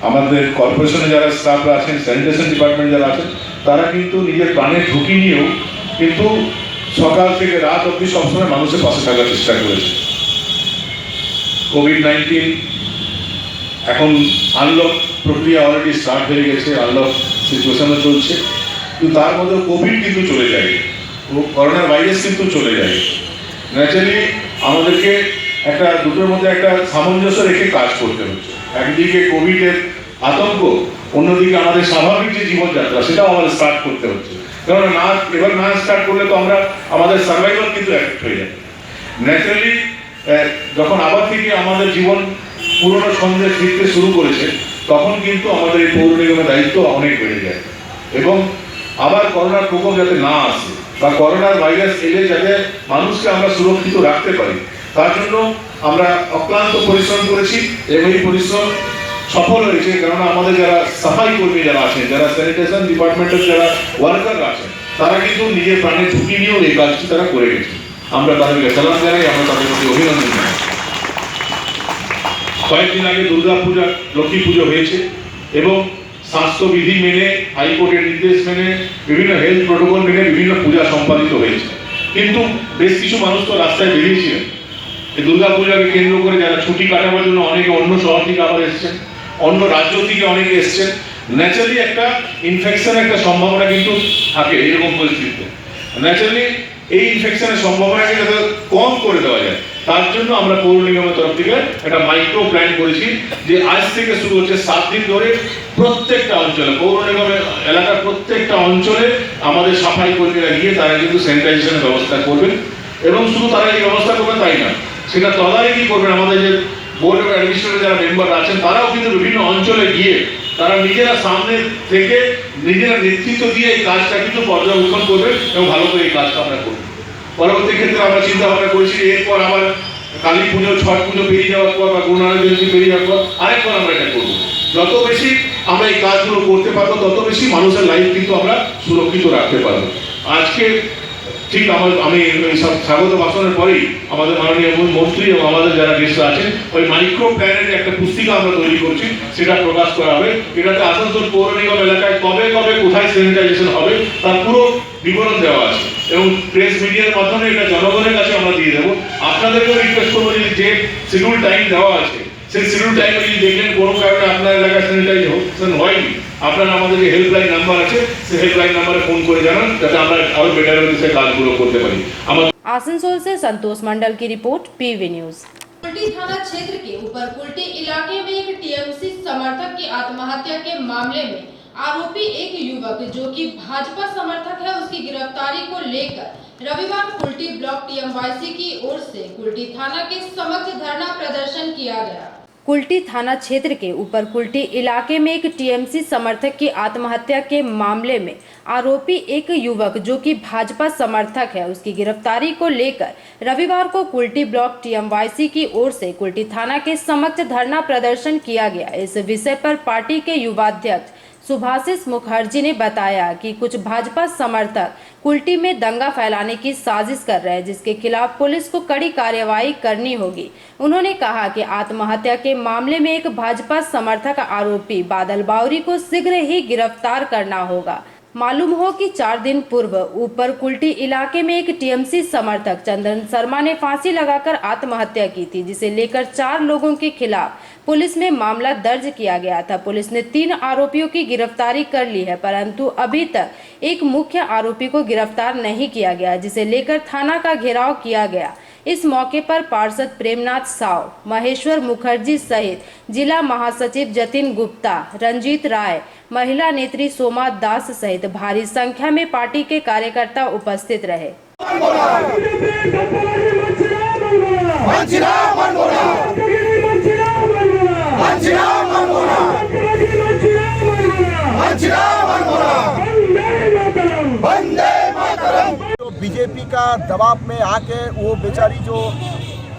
আমাদের কর্পোরেশনে যারা স্টাফরা আছেন, স্যানিটেশন ডিপার্টমেন্ট যারা আছেন, তারা কিন্তু নিজের প্রাণের ঝুঁকি নিয়েও কিন্তু সকাল থেকে রাত অবধি সবসময় মানুষের পাশে থাকার চেষ্টা করেছে। কোভিড-19 এখন আনলক প্রক্রিয়া অলরেডি স্টার্ট হয়ে গেছে, আনলক সিচুয়েশনও চলছে, কিন্তু তার মধ্যে কোভিড কিন্তু চলে যায়, করোনা ভাইরাস কিন্তু চলে যায়। ন্যাচারালি আমাদেরকে একটা দুটোর মধ্যে একটা সামঞ্জস্য রেখে কাজ করতে হচ্ছে। একদিকে কোভিডের আতঙ্ক, অন্যদিকে আমাদের স্বাভাবিক যে জীবনযাত্রা সেটাও আমাদের স্টার্ট করতে হচ্ছে। কারণ এবার না স্টার্ট করলে তো আমাদের সার্ভাইভাল কিন্তু এফেক্ট হয়ে যাবে। ন্যাচারালি যখন আবার থেকে আমাদের জীবন পুরোনো ছন্দে ফিরতে শুরু করেছে, তখন কিন্তু আমাদের এই পৌর নিগমের দায়িত্ব অনেক বেড়ে যায়। এবং আবার করোনার প্রকোপ যাতে না আসে বা করোনার ভাইরাস এলে যাতে মানুষকে আমরা সুরক্ষিত রাখতে পারি, তার জন্য আমরা অক্লান্ত পরিশ্রম করেছি এবং এই পরিশ্রম সফল হয়েছে। কেননা আমাদের যারা সাফাই কর্মী যারা আছেন, যারা স্যানিটেশন ডিপার্টমেন্টের যারা ওয়ার্কাররা আছেন, তারা কিন্তু নিজের প্রাণের ঝুঁকি নিয়েও এই কাজটি তারা করে গেছে। আমরা তাদেরকে সালাম জানাই, আমরা তাদের প্রতি অভিনন্দন জানাই। কয়েকদিন আগে দুর্গা পূজা, লক্ষ্মী পুজো হয়েছে এবং স্বাস্থ্যবিধি মেনে, হাইকোর্টের নির্দেশ মেনে, বিভিন্ন হেলথ প্রোটোকল মেনে বিভিন্ন পূজা সম্পাদিত হয়েছে। কিন্তু বেশ কিছু মানুষ তো রাস্তায় বেরিয়েছিলেন এই দুর্গা পূজাকে কেন্দ্র করে, যারা ছুটি কাটাবার জন্য অনেকে অন্য শহর থেকে আবার এসছেন, অন্য রাজ্য থেকে অনেকে এসছেন। ন্যাচারালি একটা ইনফেকশন একটা সম্ভাবনা কিন্তু থাকে এরকম পরিস্থিতিতে। ন্যাচারালি এই ইনফেকশনের সম্ভাবনাকে যাতে কম করে দেওয়া যায়, তার জন্য আমরা পৌর নিগমের তরফ থেকে একটা মাইক্রো প্ল্যান করেছি যে আজ থেকে শুরু হচ্ছে 7 দিন ধরে প্রত্যেকটা অঞ্চলে, পৌর নিগমের এলাকার প্রত্যেকটা অঞ্চলে আমাদের সাফাই কর্মীরা গিয়ে তারা কিন্তু স্যানিটাইজেশনের ব্যবস্থা করবেন। এবং শুধু তারা এই ব্যবস্থা করবেন তাই না, সেটা তদারকি করবেন আমাদের যে বোর্ড অফ অ্যাডমিনিস্ট্রেটর যারা মেম্বার আছেন, তারাও কিন্তু বিভিন্ন অঞ্চলে গিয়ে তারা নিজেরা সামনে থেকে নিজেরা নেতৃত্ব দিয়ে এই কাজটা কিন্তু পর্যবেক্ষণ করবেন এবং ভালো করে এই কাজটা আমরা করব। পরবর্তী ক্ষেত্রে আমরা চিন্তা ভাবনা করেছি যে এরপর আবার কালী পুজো, ছট পুজো পেরিয়ে যাওয়ার পর বা গুরু নানক জয়ন্তী পেরিয়ে যাওয়ার পর আরেকবার আমরা এটা করবো। যত বেশি আমরা এই কাজগুলো করতে পারবো, তত বেশি মানুষের লাইফ কিন্তু আমরা সুরক্ষিত রাখতে পারবো। আজকে ঠিক আমি সব স্বাগত ভাষণের পরেই আমাদের মাননীয় মন্ত্রী এবং আমাদের যারা গেস্টরা আছেন, ওই মাইক্রো প্ল্যানের একটা পুস্তিকা আমরা তৈরি করছি, সেটা প্রকাশ করা হবে। এটাতে আসানসোল পৌর নিগম এলাকায় কবে কবে কোথায় স্যানিটাইজেশন হবে তার পুরো বিবরণ দেওয়া আছে এবং প্রেস মিডিয়ার মাধ্যমে এটা জনগণের কাছে আমরা দিয়ে দেবো। আপনাদেরকেও রিকোয়েস্ট করবো যে শিডিউল টাইম দেওয়া আছে, সেই শিডিউল টাইমে যদি দেখলেন কোনো কারণে আপনার এলাকায় স্যানিটাইজেশন হয়নি, আপনারা আমাদের যে হেল্পলাইন নাম্বার আছে সেই হেল্পলাइन নাম্বারে ফোন করে জানান, যাতে আমরা আরো বেটার ওয়ে কাজগুলো করতে পারি। आसनसोल से संतोष मंडल की रिपोर्ट, पीवी न्यूज। कुल्टी थाना क्षेत्र के ऊपर कुल्टी इलाके में एक टीएमसी समर्थक की आत्महत्या के मामले में आरोपी एक युवक जो कि भाजपा समर्थक है, उसकी गिरफ्तारी को लेकर रविवार कुल्टी ब्लॉक टीएमवाईसी की ओर से कुल्टी थाना के समक्ष धरना प्रदर्शन किया गया। कुल्टी थाना क्षेत्र के ऊपर कुल्टी इलाके में एक टीएमसी समर्थक की आत्महत्या के मामले में आरोपी एक युवक जो कि भाजपा समर्थक है, उसकी गिरफ्तारी को लेकर रविवार को कुल्टी ब्लॉक टीएमवाईसी की ओर से कुल्टी थाना के समक्ष धरना प्रदर्शन किया गया। इस विषय पर पार्टी के युवाध्यक्ष सुभाषिष मुखर्जी ने बताया कि कुछ भाजपा समर्थक कुल्टी में दंगा फैलाने की साजिश कर रहे हैं, जिसके खिलाफ पुलिस को कड़ी कार्रवाई करनी होगी। उन्होंने कहा कि आत्महत्या के मामले में एक भाजपा समर्थक आरोपी बादल बावरी को शीघ्र ही गिरफ्तार करना होगा। मालूम हो कि 4 दिन पूर्व ऊपर कुल्टी इलाके में एक टीएमसी समर्थक चंदन शर्मा ने फांसी लगाकर आत्महत्या की थी, जिसे लेकर 4 लोगों के खिलाफ पुलिस में मामला दर्ज किया गया था। पुलिस ने 3 आरोपियों की गिरफ्तारी कर ली है, परंतु अभी तक एक मुख्य आरोपी को गिरफ्तार नहीं किया गया, जिसे लेकर थाना का घेराव किया गया। इस मौके पर पार्षद प्रेमनाथ साव, महेश्वर मुखर्जी सहित जिला महासचिव जतिन गुप्ता, रंजीत राय, महिला नेत्री सोमा दास सहित भारी संख्या में पार्टी के कार्यकर्ता उपस्थित रहे। तो बीजेपी का दबाव में आके वो बेचारी जो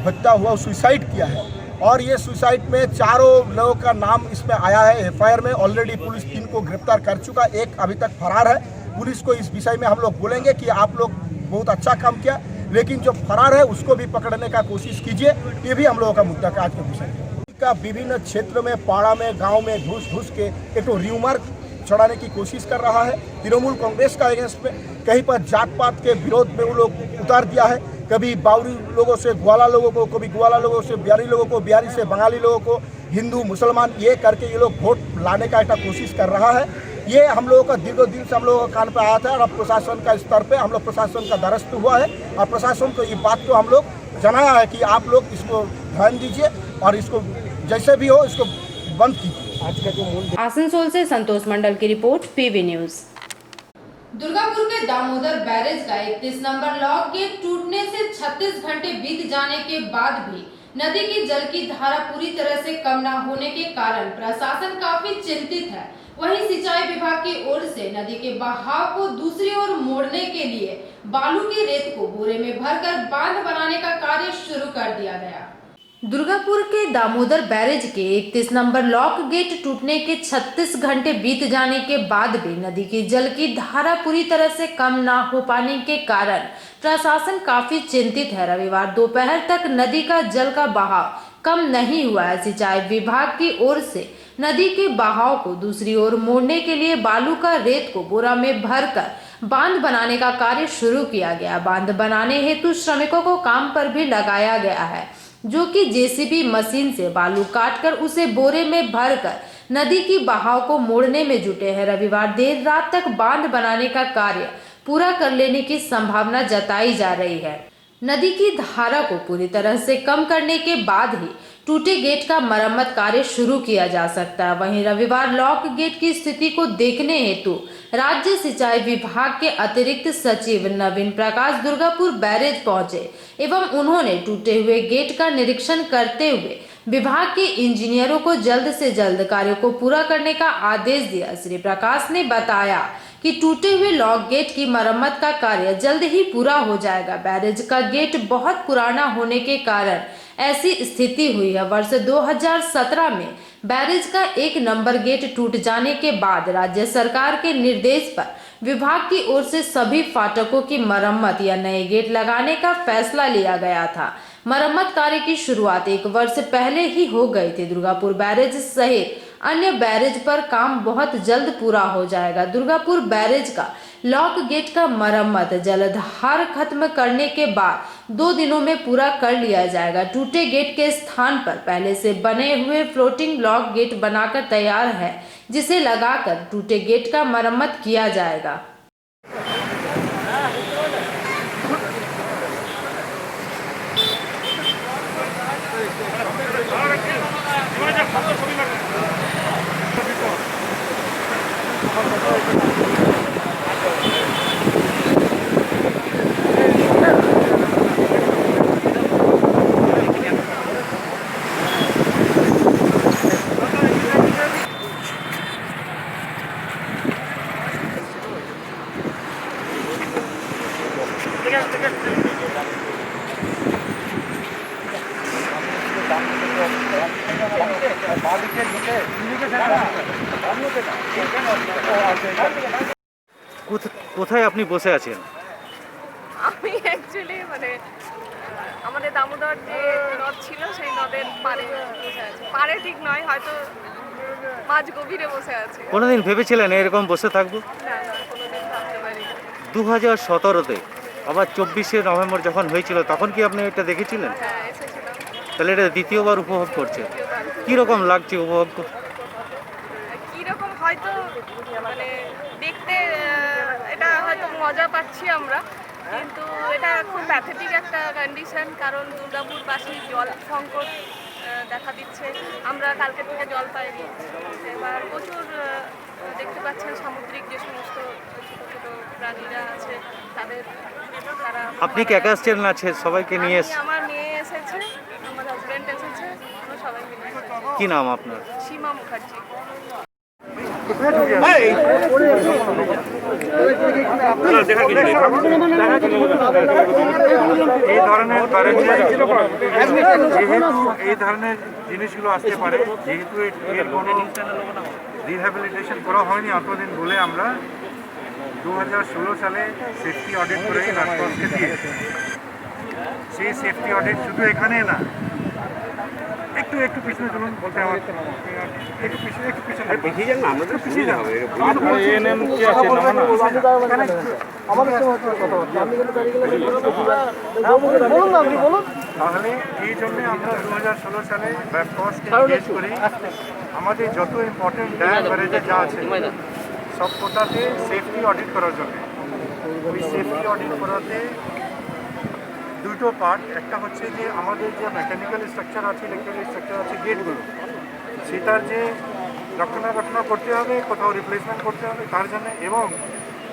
हत्या हुआ सुसाइड किया है, और ये सुसाइड में 4 लोगों का नाम इसमें आया है। एफआईआर में ऑलरेडी पुलिस 3 को गिरफ्तार कर चुका, एक अभी तक फरार है। पुलिस को इस विषय में हम लोग बोलेंगे कि आप लोग बहुत अच्छा काम किया, लेकिन जो फरार है उसको भी पकड़ने का कोशिश कीजिए। ये भी हम लोगों का मुद्दा का आज का विषय का विभिन्न क्षेत्र में, पाड़ा में, गाँव में घुस के एक तो र्यूमर चढ़ाने की कोशिश कर रहा है। तृणमूल कांग्रेस का अगेंस्ट में कहीं पर जात पात के विरोध में वो लोग उतार दिया है। कभी बावरी लोगों से ग्वाला लोगों को, कभी ग्वाला लोगों से बिहारी लोगों को, बिहारी से बंगाली लोगों को, हिंदू मुसलमान, ये करके ये लोग वोट लाने का एक कोशिश कर रहा है। ये हम लोगों का दीर्घ दिन से हम लोगों का कान पे आया था, और अब प्रशासन का स्तर पे हम लोग प्रशासन का द्वारस्थ हुआ है, और प्रशासन को ये बात को हम लोग जनाया है कि आप लोग इसको ध्यान दीजिए और इसको जैसे भी हो इसको बंद कीजिए। आज का जो मूल आसनसोल से संतोष मंडल की रिपोर्ट, पीवी न्यूज। दुर्गापुर के दामोदर बैरेज का 31 नंबर लॉक गेट टूटने से 36 घंटे बीत जाने के बाद भी नदी की जल की धारा पूरी तरह से कम न होने के कारण प्रशासन काफी चिंतित है। वहीं सिंचाई विभाग की ओर से नदी के बहाव को दूसरी ओर मोड़ने के लिए बालू की रेत को बोरे में भरकर बांध बनाने का कार्य शुरू कर दिया गया। दुर्गापुर के दामोदर बैरेज के 31 नंबर लॉक गेट टूटने के 36 घंटे बीत जाने के बाद भी नदी की जल की धारा पूरी तरह से कम न हो पाने के कारण प्रशासन काफी चिंतित है। रविवार दोपहर तक नदी का जल का बहाव कम नहीं हुआ है। सिंचाई विभाग की ओर से नदी के बहाव को दूसरी ओर मोड़ने के लिए बालू का रेत को बोरा में भरकर बांध बनाने का कार्य शुरू किया गया। बांध बनाने हेतु श्रमिकों को काम पर भी लगाया गया है, जो कि जेसीबी मशीन से बालू काटकर उसे बोरे में भरकर नदी की बहाव को मोड़ने में जुटे हैं। रविवार देर रात तक बांध बनाने का कार्य पूरा कर लेने की संभावना जताई जा रही है। नदी की धारा को पूरी तरह से कम करने के बाद ही टूटे गेट का मरम्मत कार्य शुरू किया जा सकता है। वहीं रविवार लॉक गेट की स्थिति को देखने हेतु राज्य सिंचाई विभाग के अतिरिक्त सचिव नवीन प्रकाश दुर्गापुर बैरेज पहुंचे एवं उन्होंने टूटे हुए गेट का निरीक्षण करते हुए विभाग के इंजीनियरों को जल्द से जल्द कार्य को पूरा करने का आदेश दिया। श्री प्रकाश ने बताया कि टूटे हुए लॉक गेट की मरम्मत का कार्य जल्द ही पूरा हो जाएगा। बैरेज का गेट बहुत पुराना होने के कारण ऐसी स्थिति हुई है। वर्ष 2017 में बैरेज का 1 नंबर गेट टूट जाने के बाद राज्य सरकार के निर्देश पर विभाग की ओर से सभी फाटकों की मरम्मत या नए गेट लगाने का फैसला लिया गया था। मरम्मत कार्य की शुरुआत 1 वर्ष पहले ही हो गई थी। दुर्गापुर बैरेज सहित अन्य बैरेज पर काम बहुत जल्द पूरा हो जाएगा। दुर्गापुर बैरेज का लॉक गेट का मरम्मत जलधार खत्म करने के बाद 2 दिनों में पूरा कर लिया जाएगा। टूटे गेट के स्थान पर पहले से बने हुए फ्लोटिंग लॉक गेट बनाकर तैयार है, जिसे लगाकर टूटे गेट का मरम्मत किया जाएगा। কোথায় আপনি বসে আছেন? আমি অ্যাকচুয়ালি মানে আমাদের দামোদর যে নদ ছিল সেই নদের পাড়ে বসে আছি। পাড়ে ঠিক নয়, হয়তো মাঝ গভীরে বসে আছে। কোনোদিন ভেবেছিলেন এরকম বসে থাকবো? না না, কোনোদিন ভাবতে পারিনি। 2017-তে আবার 24শে নভেম্বর যখন হয়েছিল তখন কি আপনি এটা দেখেছিলেন? হ্যাঁ, এসেছিলাম। তাহলে এটা দ্বিতীয়বার উপভোগ করছেন, কীরকম লাগছে উপভোগ কীরকম হয়তো মানে দেখতে এটা হয়তো মজা পাচ্ছি আমরা, কিন্তু এটা খুব প্যাথেটিক একটা কন্ডিশন, কারণ দুর্গাপুরবাসী জল সংকট দেখা দিচ্ছে। আমরা কালকে থেকে জল পাইনি। এবার প্রচুর দেখতে পাচ্ছেন সামুদ্রিক যে সমস্ত ছোটো ছোটো প্রাণীরা আছে তারা আপনি কি একা আসছেন না সবাইকে নিয়ে এসেছেন? আমার মেয়ে এসেছে, আমার হাজব্যান্ড এসেছে, আমরা সবাই মিলে এসেছি। কি নাম আপনার? সীমা মুখার্জি। এই ধরনের যেহেতু এই ধরনের জিনিসগুলো আসতে পারে, যেহেতু এর কোনো রিহ্যাবিলিটেশন করা হয়নি অতদিন বলে আমরা 2016 সালে সেফটি অডিট করে রাজপথকে দিয়েছি। সেই সেফটি অডিট শুধু এখানে না, একটু একটু পিছনে চলুন, বলতে আমার একটু পিছনে পিছিয়ে যান না, আমরা তো পিছিয়ে যাবো। তাহলে এই জন্য আমরা 2016 সালে রাজপথকে জিজ্ঞেস করি আমাদের যত ইম্পর্টেন্ট ড্যাম ব্যারেজে যা আছে সব কোটাতে সেফটি অডিট করার জন্য। ওই সেফটি অডিট করাতে দুটো পার্ট, একটা হচ্ছে যে আমাদের যে মেকানিক্যাল স্ট্রাকচার আছে, ইলেকট্রিক্যাল স্ট্রাকচার আছে গেটগুলো, সেটার যে রক্ষণাবেক্ষণ করতে হবে, কোথাও রিপ্লেসমেন্ট করতে হবে তার জন্য, এবং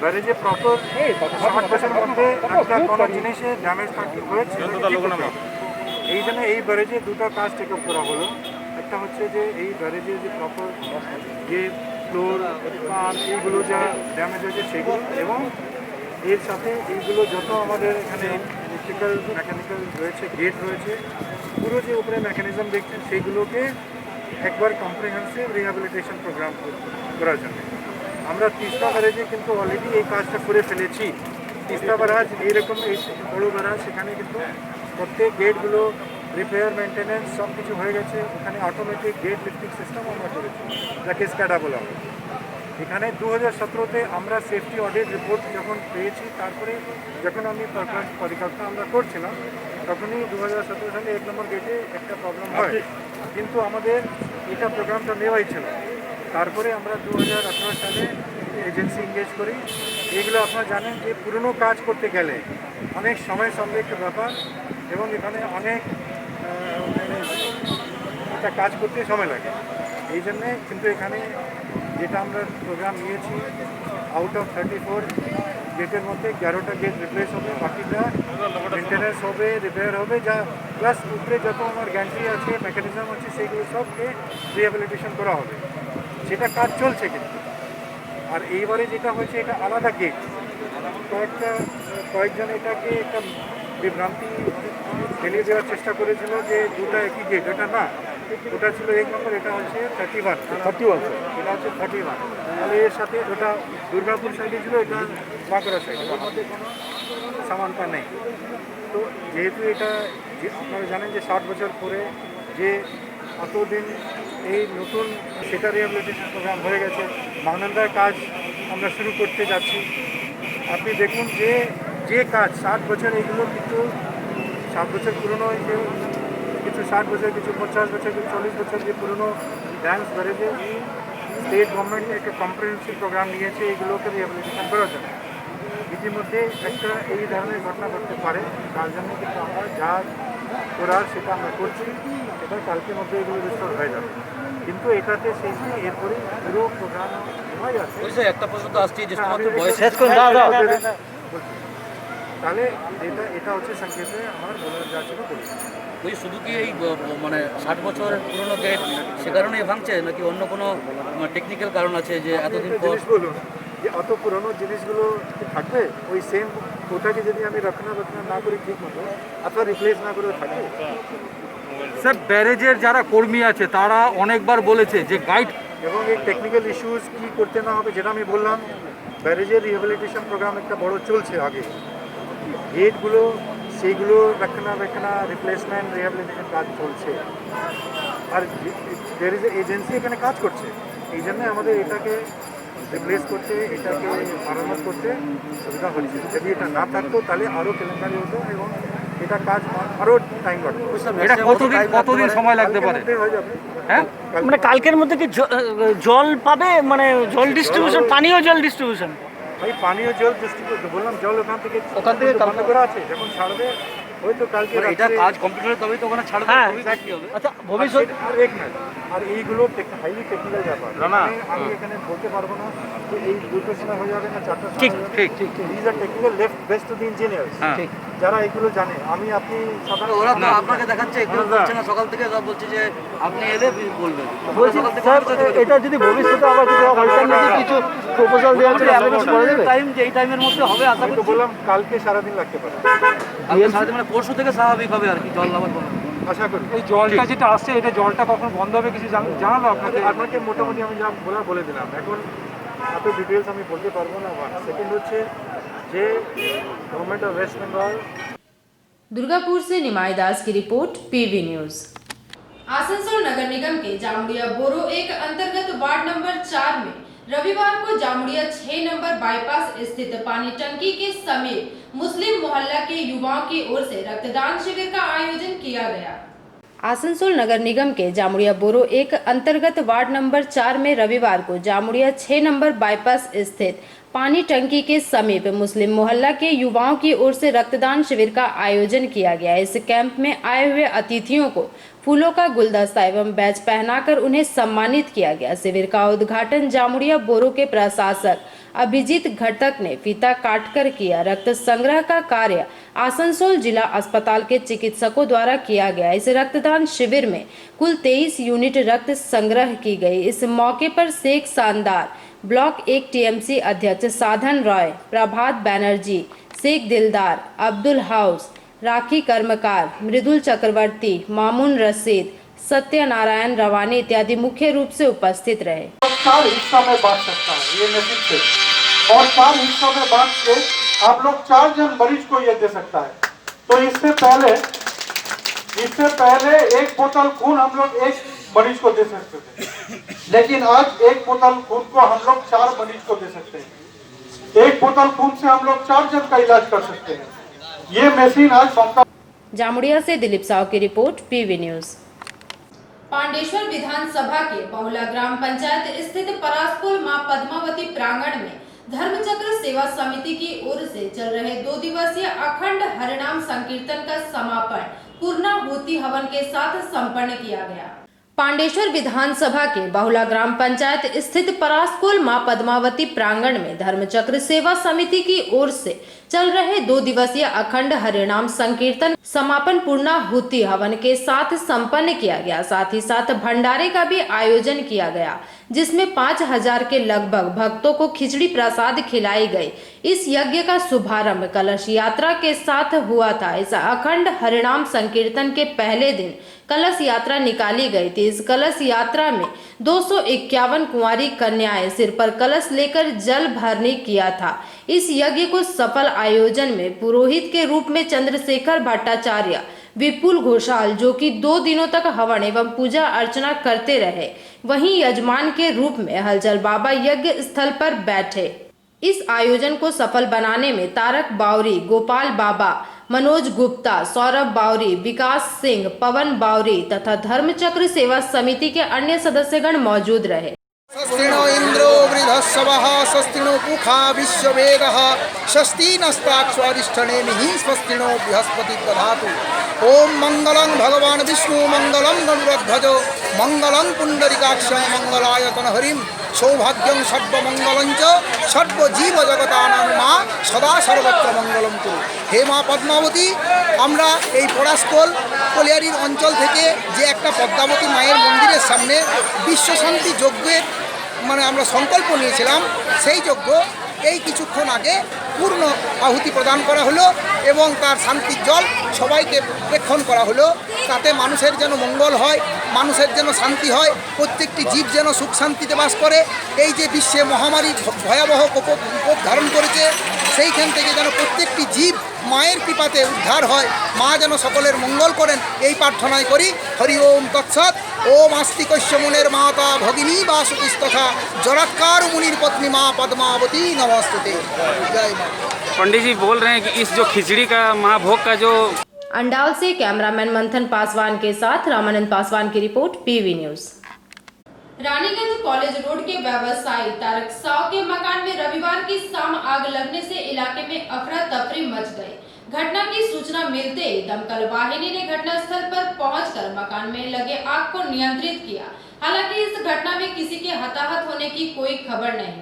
ব্যারেজে প্রপার 60 বছরের মধ্যে একটা কোনো জিনিসে ড্যামেজ হয়েছে এই জন্য এই ব্যারেজে দুটো কাজ টেক আপ করা হলো। একটা হচ্ছে যে এই ব্যারেজে যে প্রপার যে ফ্লোর পান এইগুলো যা ড্যামেজ হয়েছে সেগুলো, এবং এর সাথে এইগুলো যত আমাদের এখানে ইলেকট্রিক্যাল মেকানিক্যাল রয়েছে, গেট রয়েছে, পুরো যে উপরে মেকানিজম দেখছেন সেইগুলোকে একবার কম্প্রিহেন্সিভ রিহ্যাবিলিটেশন প্রোগ্রাম করার জন্য আমরা তিস্তা ব্যারেজে কিন্তু অলরেডি এই কাজটা করে ফেলেছি। তিস্তা ব্যারাজ এইরকম এই বড়ো ব্যারাজ, সেখানে কিন্তু প্রত্যেক গেটগুলো রিপেয়ার মেনটেন্যান্স সব কিছু হয়ে গেছে। ওখানে অটোমেটিক গেট লিফটিং সিস্টেম আমরা করেছি, যাকে স্ক্যাডা বলা হয়। এখানে 2017-তে আমরা সেফটি অডিট রিপোর্ট যখন পেয়েছি, তারপরে যখন আমি পরিকল্পনা আমরা করছিলাম তখনই 2017 সালে 1 নম্বর গেটে একটা প্রবলেম হয়, কিন্তু আমাদের এটা প্রোগ্রামটা নেওয়াই ছিল। তারপরে আমরা 2018 সালে এজেন্সি এঙ্গেজ করি। এগুলো আপনারা জানেন যে পুরনো কাজ করতে গেলে অনেক সময় সাপেক্ষ ব্যাপার, এবং এখানে অনেক একটা কাজ করতে সময় লাগে। এই জন্যে কিন্তু এখানে যেটা আমরা প্রোগ্রাম নিয়েছি, আউট অফ 34 গেটের মধ্যে 11টা গেট রিপ্লেস হবে, বাকিটা মেনটেন্যান্স হবে, রিপেয়ার হবে, যা প্লাস উপরে যত আমার গ্যান্ট্রি আছে, মেকানিজম আছে, সেইগুলো সবকে রিহ্যাবিলিটেশন করা হবে। সেটা কাজ চলছে কিন্তু। আর এইবারে যেটা হয়েছে এটা আলাদা গেট, কয়েকজন এটাকে একটা বিভ্রান্তি ফেলিয়ে দেওয়ার চেষ্টা করেছিল যে দুটা একই গেট, এটা না, ওটা ছিল 1 নম্বর, এটা হচ্ছে 31, এটা হচ্ছে 31। তাহলে এর সাথে ওটা দুর্গাপুর সাইডে ছিল, এটা বাঁকুড়া সাইডে, ওর মধ্যে কোনো সমানতা নেই। তো যেহেতু এটা আপনারা জানেন যে 60 বছর পরে যে এতদিন এই নতুন সেটা রিহ্যাবিলিটেশন প্রোগ্রাম হয়ে গেছে, মহানন্দার কাজ আমরা শুরু করতে যাচ্ছি। আপনি দেখুন যে যে কাজ 60 বছর, এগুলো কিন্তু 7 বছর পুরনো, যে কিছু 60 বছর, কিছু 50 বছর, কিছু 40 বছর যে পুরনো ড্যান্স ব্যারেজে স্টেট গভর্নমেন্ট একটা কম্প্রিহেন্সিভ প্রোগ্রাম নিয়েছে এইগুলোকে রিহ্যাবিলিটেশন করার জন্য। ইতিমধ্যে একটা এই ধরনের ঘটনা ঘটতে পারে, তার জন্য কিন্তু আমরা যা করার সেটা আমরা করছি, এটা কালকের মধ্যে এগুলো রিস্টোর হয়ে যাবে। কিন্তু এটাতে সেই এরপরে পুরো প্রোগ্রাম হয়ে যাচ্ছে। একটা প্রশ্ন তো আসছে যে তাহলে এটা হচ্ছে সংক্ষেপে আমার বলার যা ছিল বলেছি। ওই শুধু কি এই মানে 60 বছরের পুরনো গেট সে কারণেই ভাঙছে, নাকি অন্য কোনো টেকনিক্যাল কারণ আছে যে এতদিন পর? বলুন যে অত পুরনো জিনিসগুলো থাকবে, ওই সেম ওটাকে যদি আমি রক্ষণাবেক্ষণ না করি ঠিক মতো, অথবা রিপ্লেস না করে থাকবে, স্যার ব্যারেজের যারা কর্মী আছে তারা অনেকবার বলেছে যে গাইড এবং এই টেকনিক্যাল ইস্যুস কী করতে না হবে, যেটা আমি বললাম, ব্যারেজের রিহ্যাবিলিটেশন প্রোগ্রাম একটা বড় চলছে আগে, গেটগুলো সেইগুলো রক্ষণাবেক্ষণা রিপ্লেসমেন্ট রিহ্যাবিলিটেশন কাজ চলছে, আর ব্যারেজ এজেন্সি এখানে কাজ করছে। এই জন্য আমাদের এটাকে রিপ্লেস করতে, এটাকে মেরামত করতে সুবিধা হচ্ছে। যদি এটা না থাকতো তাহলে আরও কেলেঙ্কারি হতো এবং এটা কাজ আরও টাইম লাগতো। এটা কতদিন সময় লাগতে পারে? হয়ে যাবে। হ্যাঁ, মানে কালকের মধ্যে কি জল পাবে, মানে জল ডিস্ট্রিবিউশন, পানীয় জল ডিস্ট্রিবিউশন? ভাই পানীয় জল ডিস্ট্রিবিউট বললাম, জল ওখান থেকে বন্ধ করা আছে, যখন ছাড়বে হয়তো কালকে এটা কাজ কমপ্লিট হলে তবেই তো ওখানে ছাড়বে। হ্যাঁ, কি হবে? আচ্ছা ভবিষ্যৎ আর এক মিনিট, আর এইগুলো হাইলি টেকনিক্যাল ব্যাপার, আমি এখানে বলতে পারবো না যে এই 2টোর সময় হয়ে যাবে না 4টার সময়। ঠিক this are technical left best to the engineers, যারা এগুলো জানে। আপনি সাধারণ ওরা তো আপনাকে দেখাচ্ছে, এগুলো বলছে না সকাল থেকে, সব বলছে যে আপনি এলে বলবেন। বলছি স্যার, এটা যদি ভবিষ্যতে আবার যদি অল্টারনেটিভ কিছু প্রপোজাল দেওয়া হলে অ্যাভেলেবল করে দেবে? টাইম যে এই টাইমের মধ্যে হবে আশা আমি তো করছি। বললাম কালকে সারাদিন লাগতে পারে, সারাদিন মানে পরশু থেকে স্বাভাবিক হবে আর কি, জল আবার কমে। আশা করি। এই জলটা যেটা আসছে, এটা জলটা কখন বন্ধ হবে কিছু জানালো আপনাকে মোটামুটি আমি যা বলে দিলাম। এখন এত ডিটেলস আমি বলতে পারবো না। সেকেন্ড হচ্ছে যে government of West Bengal. Durgapur से निमाई दास की रिपोर्ट, पीवी न्यूज। आसनसोल नगर निगम के जामुड़िया बोरो एक अंतर्गत वार्ड नंबर 4 में रविवार को जामुड़िया 6 नंबर बाईपास स्थित पानी टंकी के समीप मुस्लिम मोहल्ला के युवाओं की ओर से रक्तदान शिविर का आयोजन किया गया। आसनसोल नगर निगम के जामुड़िया बोरो एक अंतर्गत वार्ड नंबर 4 में रविवार को जामुड़िया 6 नंबर बाईपास स्थित पानी टंकी के समीप मुस्लिम मोहल्ला के युवाओं की ओर से रक्तदान शिविर का आयोजन किया गया। इस कैंप में आए हुए अतिथियों को फूलों का गुलदस्ता एवं बैच पहनाकर उन्हें सम्मानित किया गया। शिविर का उद्घाटन जामुड़िया बोरो के प्रशासक अभिजीत घटक ने फीता काटकर किया। रक्त संग्रह का कार्य आसनसोल जिला अस्पताल के चिकित्सकों द्वारा किया गया। इस रक्तदान शिविर में कुल 23 यूनिट रक्त संग्रह की गई। इस मौके पर शेख शानदार, ब्लॉक 1 टीएमसी अध्यक्ष साधन रॉय, प्रभात बैनर्जी, शेख दिलदार, अब्दुल हाउस, राखी कर्मकार, मृदुल चक्रवर्ती, मामून रशीद, सत्यनारायण रवानी इत्यादि मुख्य रूप से उपस्थित रहे। 4 हिस्सों में बांट सकता है ये मशीन से, और 4 हिस्सों में बांट के आप लोग 4 जन मरीज को ये दे सकता है। तो इससे पहले 1 बोतल खून हम लोग 1 मरीज को दे सकते थे, लेकिन आज 1 बोतल खून को हम लोग 4 मरीज को दे सकते हैं। 1 बोतल खून से हम लोग 4 जन का इलाज कर सकते हैं। ये मशीन आज ममता। जामुड़िया से दिलीप साव की रिपोर्ट, पीवी न्यूज। पांडेश्वर विधानसभा के बहुला ग्राम पंचायत स्थित परासपुर मां पद्मावती प्रांगण में धर्मचक्र सेवा समिति की ओर से चल रहे 2 दिवसीय अखंड हरिनाम संकीर्तन का समापन पूर्णाहुति हवन के साथ संपन्न किया गया। पांडेश्वर विधानसभा के बहुला ग्राम पंचायत स्थित परासकुल मां पद्मावती प्रांगण में धर्मचक्र सेवा समिति की ओर से चल रहे 2 दिवसीय अखंड हरिनाम संकीर्तन समापन पूर्णाहुति हवन के साथ संपन्न किया गया। साथ ही साथ भंडारे का भी आयोजन किया गया, जिसमें 5000 के लगभग भक्तों को खिचड़ी प्रसाद खिलाई गई। इस यज्ञ का शुभारंभ कलश यात्रा के साथ हुआ था। इस अखंड हरिनाम संकीर्तन के पहले दिन कलश यात्रा निकाली गई थी। इस कलश यात्रा में 251 कुंवारी कन्याएं सिर पर कलश लेकर जल भरनी किया था। इस यज्ञ को सफल आयोजन में पुरोहित के रूप में चंद्रशेखर भट्टाचार्य, विपुल घोषाल, जो कि 2 दिनों तक हवन एवं पूजा अर्चना करते रहे, वहीं यजमान के रूप में हलचल बाबा यज्ञ स्थल पर बैठे। इस आयोजन को सफल बनाने में तारक बावरी, गोपाल बाबा, मनोज गुप्ता, सौरभ बावरी, विकास सिंह, पवन बावरी तथा धर्मचक्र सेवा समिति के अन्य सदस्यगण मौजूद रहे। स्वस्तिनो इंद्रो वृधस्सवः स्वस्तिनो पूषा विश्ववेदः स्वस्ति नस्ताक्षरिष्ठनेमिः स्वस्तिनो बृहस्पति दधातु। ओम मंगलं भगवान विष्णु मंगलं गरुड़ध्वज मंगलं पुंडरीकाक्ष मंगलायतन हरिम सौभाग्यं सर्वमंगलं च सर्वजीव जगतानां मा सदा सर्वत्र मंगलम कुरु। हे मा पद्मावती, আমরা এই পরাশকোল কলিয়ারির অঞ্চল থেকে যে একটা পদ্মাবতী মায়ের মন্দিরের সামনে বিশ্বশান্তি যজ্ঞের আমরা সংকল্প নিয়েছিলাম, সেই যজ্ঞ এই কিছুক্ষণ আগে পূর্ণ আহুতি প্রদান করা হলো এবং তার শান্তির জল সবাইকে প্রেক্ষণ করা হলো, তাতে মানুষের যেন মঙ্গল হয়, মানুষের যেন শান্তি হয়, প্রত্যেকটি জীব যেন সুখ শান্তিতে বাস করে। এই যে বিশ্বে মহামারী ভয়াবহ প্রকোপ ধারণ করেছে, সেইখান থেকে যেন প্রত্যেকটি জীব মায়ের কৃপাতে উদ্ধার হয়, মা যেন সকলের মঙ্গল করেন, এই প্রার্থনাই করি। হরি ওম তৎসৎ। ओम आस्तिकस्य मुनेर माता भगिनी वासुकिस्तथा जराकार मुनिर पत्नी माँ पद्मावती नमस्तुते। जय माँ। पंडित जी बोल रहे हैं कि इस जो खिचड़ी का महाभोग का जो अंडाल से कैमरामैन मंथन पासवान के साथ रामानंद पासवान की report, PV news. Raniganj college road के व्यवसायी तारक साव के मकान में रविवार की शाम आग लगने से इलाके में अफरा तफरी मच गई। घटना की सूचना मिलते ही दमकल वाहिनी ने घटनास्थल पर पहुंचकर मकान में लगे आग को नियंत्रित किया। हालांकि इस घटना में किसी के हताहत होने की कोई खबर नहीं।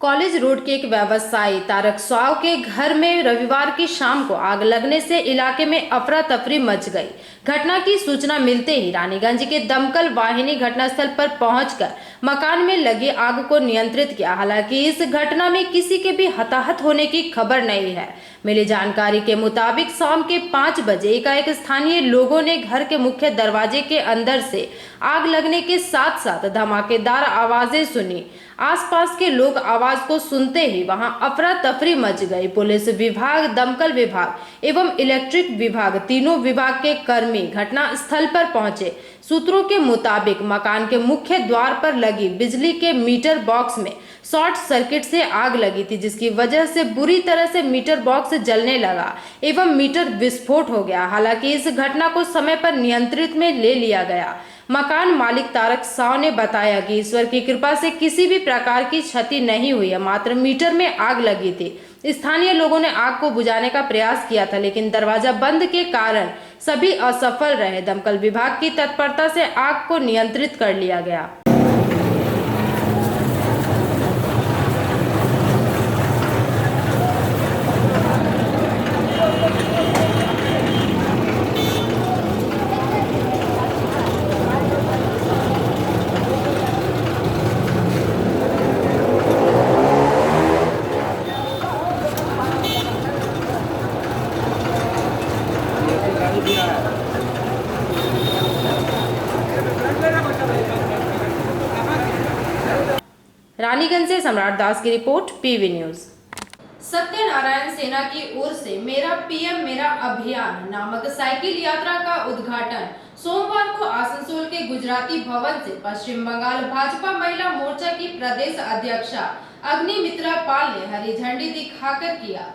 कॉलेज रोड के एक व्यवसायी तारक साव के घर में रविवार की शाम को आग लगने से इलाके में अफरा तफरी मच गई। घटना की सूचना मिलते ही रानीगंज के दमकल वाहिनी घटनास्थल पर पहुंचकर मकान में लगी आग को नियंत्रित किया। हालांकि इस घटना में किसी के भी हताहत होने की खबर नहीं है। मिली जानकारी के मुताबिक शाम के 5 बजे एकाएक स्थानीय लोगों ने घर के मुख्य दरवाजे के अंदर से आग लगने के साथ साथ धमाकेदार आवाजें सुनी। आसपास के लोग आवाज को सुनते ही वहां अफरा तफरी मच गई। पुलिस विभाग, दमकल विभाग एवं इलेक्ट्रिक विभाग, तीनों विभाग के कर्मी घटना स्थल पर पहुंचे। सूत्रों के मुताबिक मकान के मुख्य द्वार पर लगी बिजली के मीटर बॉक्स में शॉर्ट सर्किट से आग लगी थी, जिसकी वजह से बुरी तरह से मीटर बॉक्स जलने लगा एवं मीटर विस्फोट हो गया। हालांकि इस घटना को समय पर नियंत्रित में ले लिया गया। मकान मालिक तारक साव ने बताया कि ईश्वर की कृपा से किसी भी प्रकार की क्षति नहीं हुई है, मात्र मीटर में आग लगी थी। स्थानीय लोगों ने आग को बुझाने का प्रयास किया था, लेकिन दरवाजा बंद के कारण सभी असफल रहे। दमकल विभाग की तत्परता से आग को नियंत्रित कर लिया गया। रानीगंज से सम्राट दास की रिपोर्ट, पीवी न्यूज। सत्यनारायण सेना की ओर से मेरा पीएम मेरा अभियान नामक साइकिल यात्रा का उद्घाटन सोमवार को आसनसोल के गुजराती भवन से पश्चिम बंगाल भाजपा महिला मोर्चा की प्रदेश अध्यक्षा अग्निमित्रा पाल ने हरी झंडी दिखाकर किया।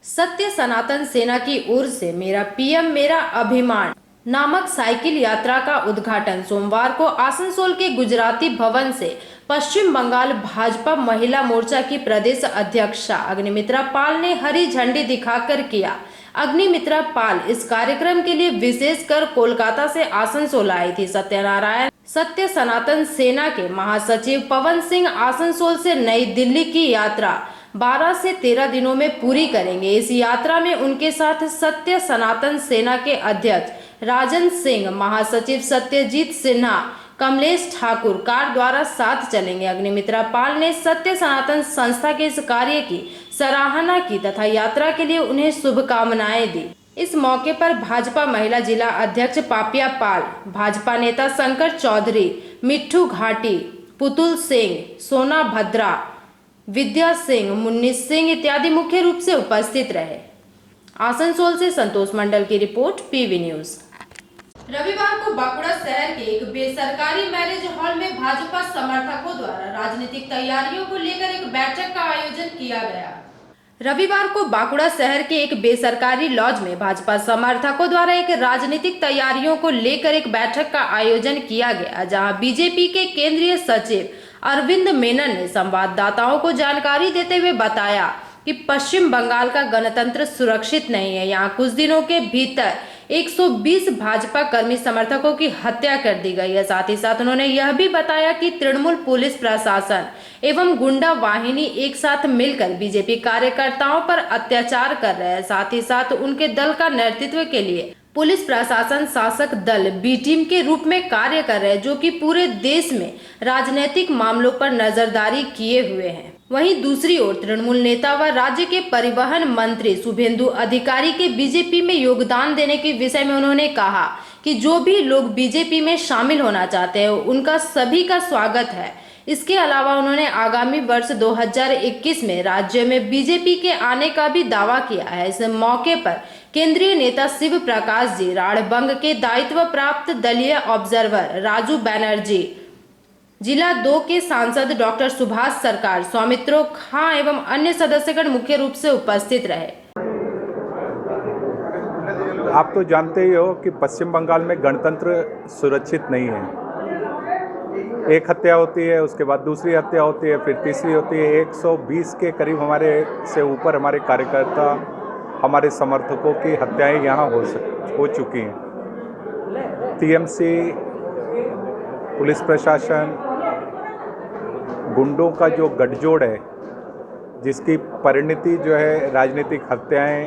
सत्य सनातन सेना की ओर से मेरा पीएम मेरा अभिमान नामक साइकिल यात्रा का उद्घाटन सोमवार को आसनसोल के गुजराती भवन से पश्चिम बंगाल भाजपा महिला मोर्चा की प्रदेश अध्यक्षा अग्निमित्रा पाल ने हरी झंडी दिखाकर किया। अग्निमित्रा पाल इस कार्यक्रम के लिए विशेषकर कोलकाता से आसनसोल आई थी। सत्यनारायण सत्य सनातन सेना के महासचिव पवन सिंह आसनसोल से नई दिल्ली की यात्रा 12 से 13 दिनों में पूरी करेंगे। इस यात्रा में उनके साथ सत्य सनातन सेना के अध्यक्ष राजन सिंह, महासचिव सत्यजीत सिन्हा, कमलेश ठाकुर कार द्वारा साथ चलेंगे। अग्निमित्रा पाल ने सत्य सनातन संस्था के इस कार्य की सराहना की तथा यात्रा के लिए उन्हें शुभकामनाएं दी। इस मौके पर भाजपा महिला जिला अध्यक्ष पापिया पाल, भाजपा नेता शंकर चौधरी, मिट्ठू घाटी, पुतुल सिंह, सोना भद्रा, विद्या सिंह, मुन्नी सिंह इत्यादि मुख्य रूप से उपस्थित रहे। आसनसोल से संतोष मंडल की रिपोर्ट, पीवी न्यूज। रविवार को बांकुड़ा शहर के एक बेसरकारी मैरिज हॉल में भाजपा समर्थकों द्वारा राजनीतिक तैयारियों को लेकर एक बैठक का आयोजन किया गया। रविवार को बांकुड़ा शहर के एक बेसरकारी लॉज में भाजपा समर्थकों द्वारा एक राजनीतिक तैयारियों को लेकर एक बैठक का आयोजन किया गया, जहां बीजेपी के केंद्रीय सचिव अरविंद मेनन ने संवाददाताओं को जानकारी देते हुए बताया कि पश्चिम बंगाल का गणतंत्र सुरक्षित नहीं है। यहाँ कुछ दिनों के भीतर 120 भाजपा कर्मी समर्थकों की हत्या कर दी गई है। साथ ही साथ उन्होंने यह भी बताया कि तृणमूल पुलिस प्रशासन एवं गुंडा वाहिनी एक साथ मिलकर बीजेपी कार्यकर्ताओं पर अत्याचार कर रहे हैं। साथ ही साथ उनके दल का नेतृत्व के लिए पुलिस प्रशासन शासक दल बी टीम के रूप में कार्य कर रहे हैं, जो कि पूरे देश में राजनीतिक मामलों पर नजरदारी किए हुए हैं। वहीं दूसरी ओर तृणमूल नेता व राज्य के परिवहन मंत्री शुभेंदु अधिकारी के बीजेपी में योगदान देने के विषय में उन्होंने कहा कि जो भी लोग बीजेपी में शामिल होना चाहते हैं उनका सभी का स्वागत है। इसके अलावा उन्होंने आगामी वर्ष 2021 में राज्य में बीजेपी के आने का भी दावा किया है। इस मौके पर केंद्रीय नेता शिव प्रकाश जी, राढ़बंग के दायित्व प्राप्त दलीय ऑब्जर्वर राजू बैनर्जी, जिला 2 के सांसद डॉक्टर सुभाष सरकार, सौमित्रो खां एवं अन्य सदस्यगण मुख्य रूप से उपस्थित रहे। आप तो जानते ही हो कि पश्चिम बंगाल में गणतंत्र सुरक्षित नहीं है। एक हत्या होती है, उसके बाद दूसरी हत्या होती है, फिर तीसरी होती है। 120 के करीब हमारे से ऊपर हमारे कार्यकर्ता, हमारे समर्थकों की हत्याएं यहाँ हो चुकी हैं। टीएमसी, पुलिस प्रशासन, गुंडों का जो गठजोड़ है, जिसकी परिणति जो है राजनीतिक हत्याएं,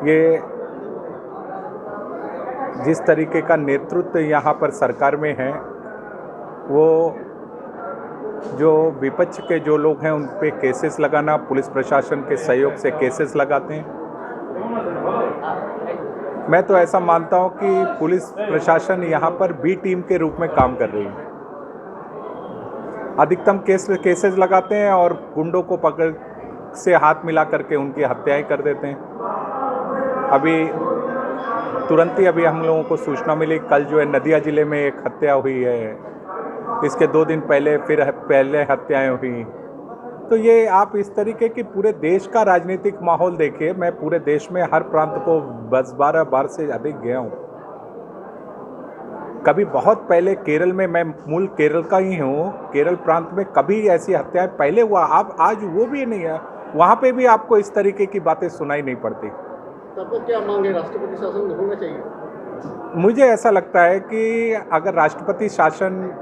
ये जिस तरीके का नेतृत्व यहाँ पर सरकार में है, वो जो विपक्ष के जो लोग हैं उन पे केसेस लगाना, पुलिस प्रशासन के सहयोग से केसेस लगाते हैं। मैं तो ऐसा मानता हूँ कि पुलिस प्रशासन यहाँ पर बी टीम के रूप में काम कर रही है। अधिकतम केसेस लगाते हैं और गुंडों को पकड़ से हाथ मिला करके उनकी हत्याएं कर देते हैं। तुरंत ही अभी हम लोगों को सूचना मिली, कल जो है नदिया ज़िले में एक हत्या हुई है, इसके 2 दिन पहले फिर पहले हत्याएं हुई। तो ये आप इस तरीके की पूरे देश का राजनीतिक माहौल देखिए। मैं पूरे देश में हर प्रांत को 10-12 बार से अधिक गया हूँ। कभी बहुत पहले केरल में, मैं मूल केरल का ही हूँ, केरल प्रांत में कभी ऐसी हत्याएं पहले हुआ, आप आज वो भी नहीं है। वहाँ पे भी आपको इस तरीके की बातें सुनाई नहीं पड़ती। तो क्या मांगे, राष्ट्रपति शासन होना चाहिए? मुझे ऐसा लगता है कि अगर राष्ट्रपति शासन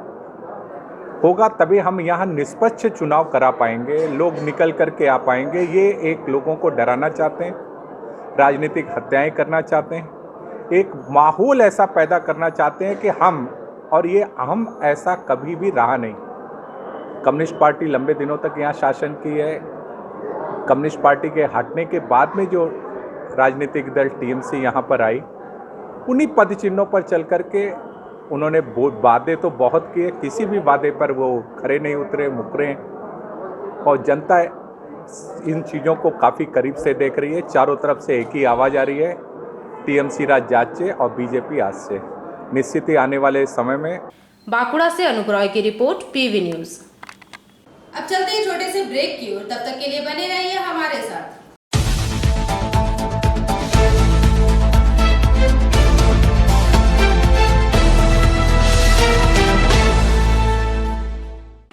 होगा तभी हम यहाँ निष्पक्ष चुनाव करा पाएंगे, लोग निकल करके आ पाएंगे। ये एक लोगों को डराना चाहते हैं, राजनीतिक हत्याएं करना चाहते हैं, एक माहौल ऐसा पैदा करना चाहते हैं कि हम ऐसा कभी भी रहा नहीं। कम्युनिस्ट पार्टी लंबे दिनों तक यहाँ शासन की है। कम्युनिस्ट पार्टी के हटने के बाद में जो राजनीतिक दल टीएमसी यहाँ पर आई, उन्हीं पद चिन्हों पर चल करके उन्होंने वादे तो बहुत किए, किसी भी वादे पर वो खरे नहीं उतरे, मुकरे। और जनता इन चीज़ों को काफ़ी करीब से देख रही है। चारों तरफ से एक ही आवाज़ आ रही है, टीएमसी राज जाचे और बीजेपी आज से। निश्चित ही आने वाले समय में। बांकुड़ा से अनूप रॉय की रिपोर्ट, पीवी न्यूज़। अब चलते हैं छोटे से ब्रेक की ओर, तब तक के लिए बने रहिए हमारे साथ।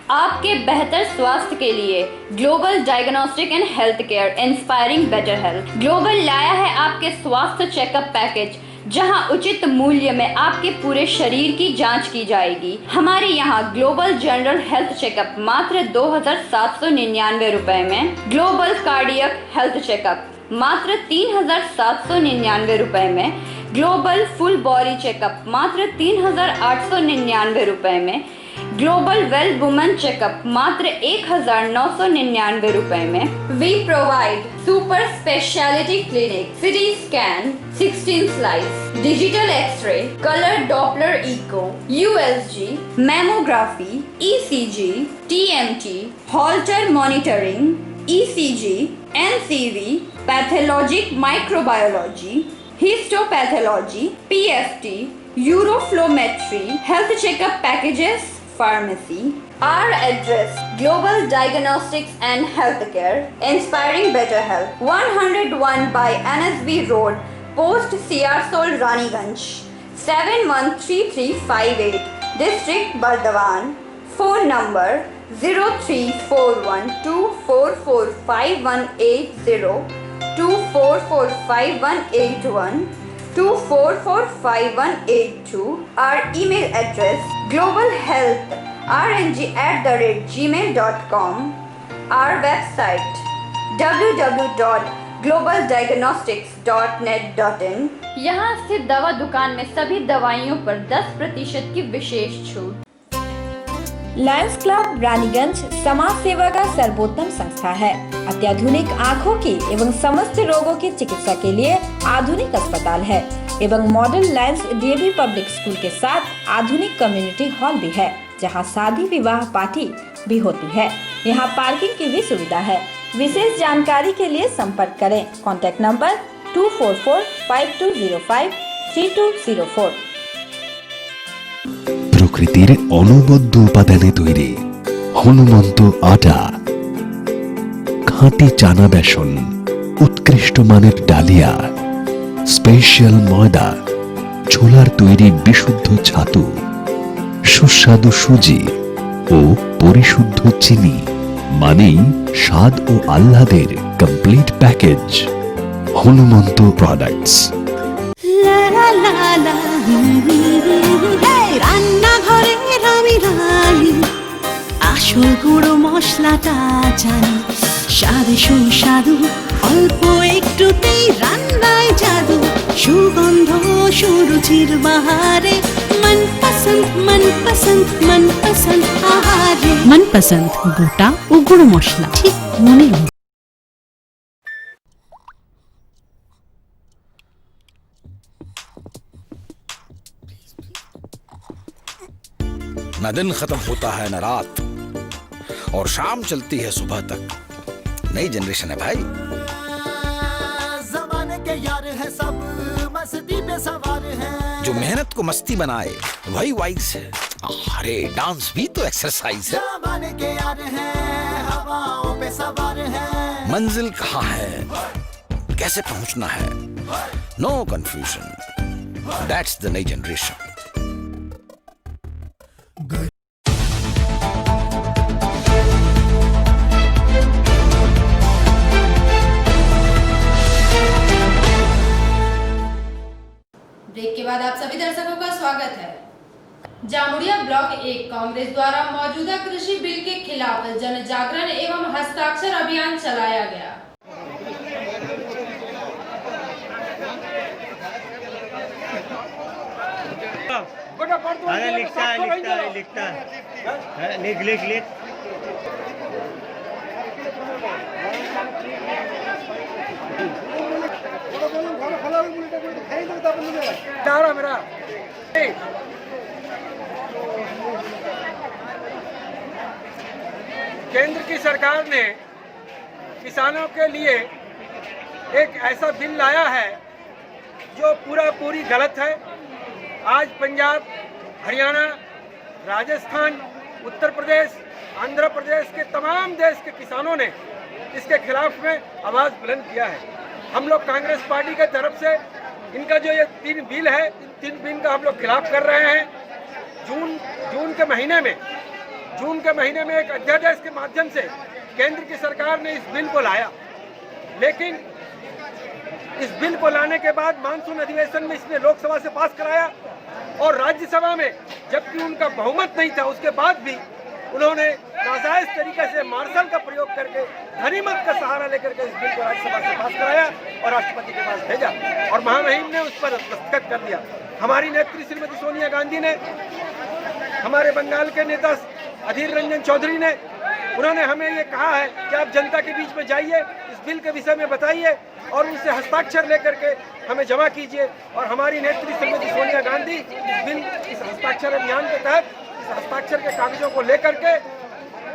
आपके बेहतर स्वास्थ्य के लिए global diagnostic and health care, inspiring better health. Global लाया है आपके स्वास्थ्य चेकअप पैकेज, जहां उचित मूल्य में आपके पूरे शरीर की जांच की जाएगी। हमारे यहां ग्लोबल जनरल हेल्थ चेकअप मात्र 2799 रुपए में, ग्लोबल कार्डियक हेल्थ चेकअप मात्र 3799 रुपए में, ग्लोबल फुल बॉडी चेकअप मात्र 3899 रुपए में, ग्लोबल वेल वुमेन चेकअप मात्र 1999 रुपए में। We provide super speciality clinic, CT scan, 16 slice, digital x-ray, colour Doppler echo, USG, mammography, ECG, TMT, Holter monitoring, ECG, NCV, pathologic microbiology, histopathology, PFT, uroflowmetry, health checkup packages, pharmacy. Our address: Global Diagnostics and Healthcare, Inspiring Better Health, 101 by NSB Road, Post Siarsol, Raniganj, 713358, District Bardhaman. Phone number 0341244580, 24458181, 24458182. Our email address: globalhealthrng@gmail.com. Our website: www.globaldiagnostics.net.in. यहाँ स्थित दवा दुकान में सभी दवाइयों पर 10% की विशेष छूट। लायंस क्लब रानीगंज समाज सेवा का सर्वोत्तम संस्था है। अत्याधुनिक आँखों की एवं समस्त रोगों की चिकित्सा के लिए आधुनिक अस्पताल है एवं model Lions DAV public school के साथ आधुनिक कम्युनिटी हॉल भी है, जहां शादी विवाह पार्टी भी होती है। यहां पार्किंग की भी सुविधा है। विशेष जानकारी के लिए संपर्क करें। Contact number 244-5205-3204। প্রকৃতির অনবদ্য উপাদানে তৈরি হনুমন্ত আটা, খাঁটি চানা বেসন, উৎকৃষ্ট মানের ডালিয়া, স্পেশাল ময়দা, ছোলার তৈরি বিশুদ্ধ ছাতু, সুস্বাদু সুজি ও পরিশুদ্ধ চিনি, মানেই স্বাদ ও আহ্লাদের কমপ্লিট প্যাকেজ। হনুমন্ত প্রোডাক্টস। রান্নাঘরে আমি রানী, আসল গুঁড়ো মশলাটা জানি, স্বাদে সুস্বাদু অল্প একটুতেই রান্নায় জাদু, সুগন্ধ সুরুচির বাহারে मनपसंद मनपसंद मनपसंद आहारे, मनपसंद গোটা ও গুঁড়ো মশলা ঠিক মনের মতো। न दिन खत्म होता है न रात, और शाम चलती है सुबह तक। नई जनरेशन है भाई। जमाने के यार है सब, मस्ती पे सवार है, जो मेहनत को मस्ती बनाए वही वाइस है। अरे डांस भी तो एक्सरसाइज है। जमाने के यार है, हवाओं पे सवार है, मंजिल कहाँ है, कैसे पहुंचना है, नो कंफ्यूजन। दैट्स द नई जनरेशन। ब्रेक के बाद आप सभी दर्शकों का स्वागत है। जामुड़िया ब्लॉक 1 कांग्रेस द्वारा मौजूदा कृषि बिल के खिलाफ जन जागरण एवं हस्ताक्षर अभियान चलाया गया। लिख मेरा केंद्र की सरकार ने किसानों के लिए एक ऐसा बिल लाया है जो पूरी गलत है। आज पंजाब, हरियाणा, राजस्थान, उत्तर प्रदेश, आंध्र प्रदेश के तमाम देश के किसानों ने इसके खिलाफ में आवाज़ बुलंद किया है। हम लोग कांग्रेस पार्टी के तरफ से इनका जो ये 3 बिल है, इन 3 बिल का हम लोग खिलाफ कर रहे हैं। जून के महीने में एक अध्यादेश के माध्यम से केंद्र की सरकार ने इस बिल को लाया, लेकिन इस बिल को लाने के बाद मानसून अधिवेशन में इसने लोकसभा से पास कराया और राज्यसभा में जबकि उनका बहुमत नहीं था, उसके बाद भी उन्होंने नाजायज तरीके से मार्शल का प्रयोग करके धनीमत का सहारा लेकर के इस बिल को राज्यसभा से पास कराया और राष्ट्रपति के पास भेजा और महामहिम ने उस पर दस्तखत कर दिया। हमारी नेत्री श्रीमती सोनिया गांधी ने, हमारे बंगाल के नेता अधीर रंजन चौधरी ने, उन्होंने हमें ये कहा है कि आप जनता के बीच में जाइए, इस बिल के विषय में बताइए और उनसे हस्ताक्षर लेकर के हमें जमा कीजिए। और हमारी नेत्री श्रीमती सोनिया गांधी इस हस्ताक्षर अभियान के तहत इस हस्ताक्षर के कागजों को लेकर के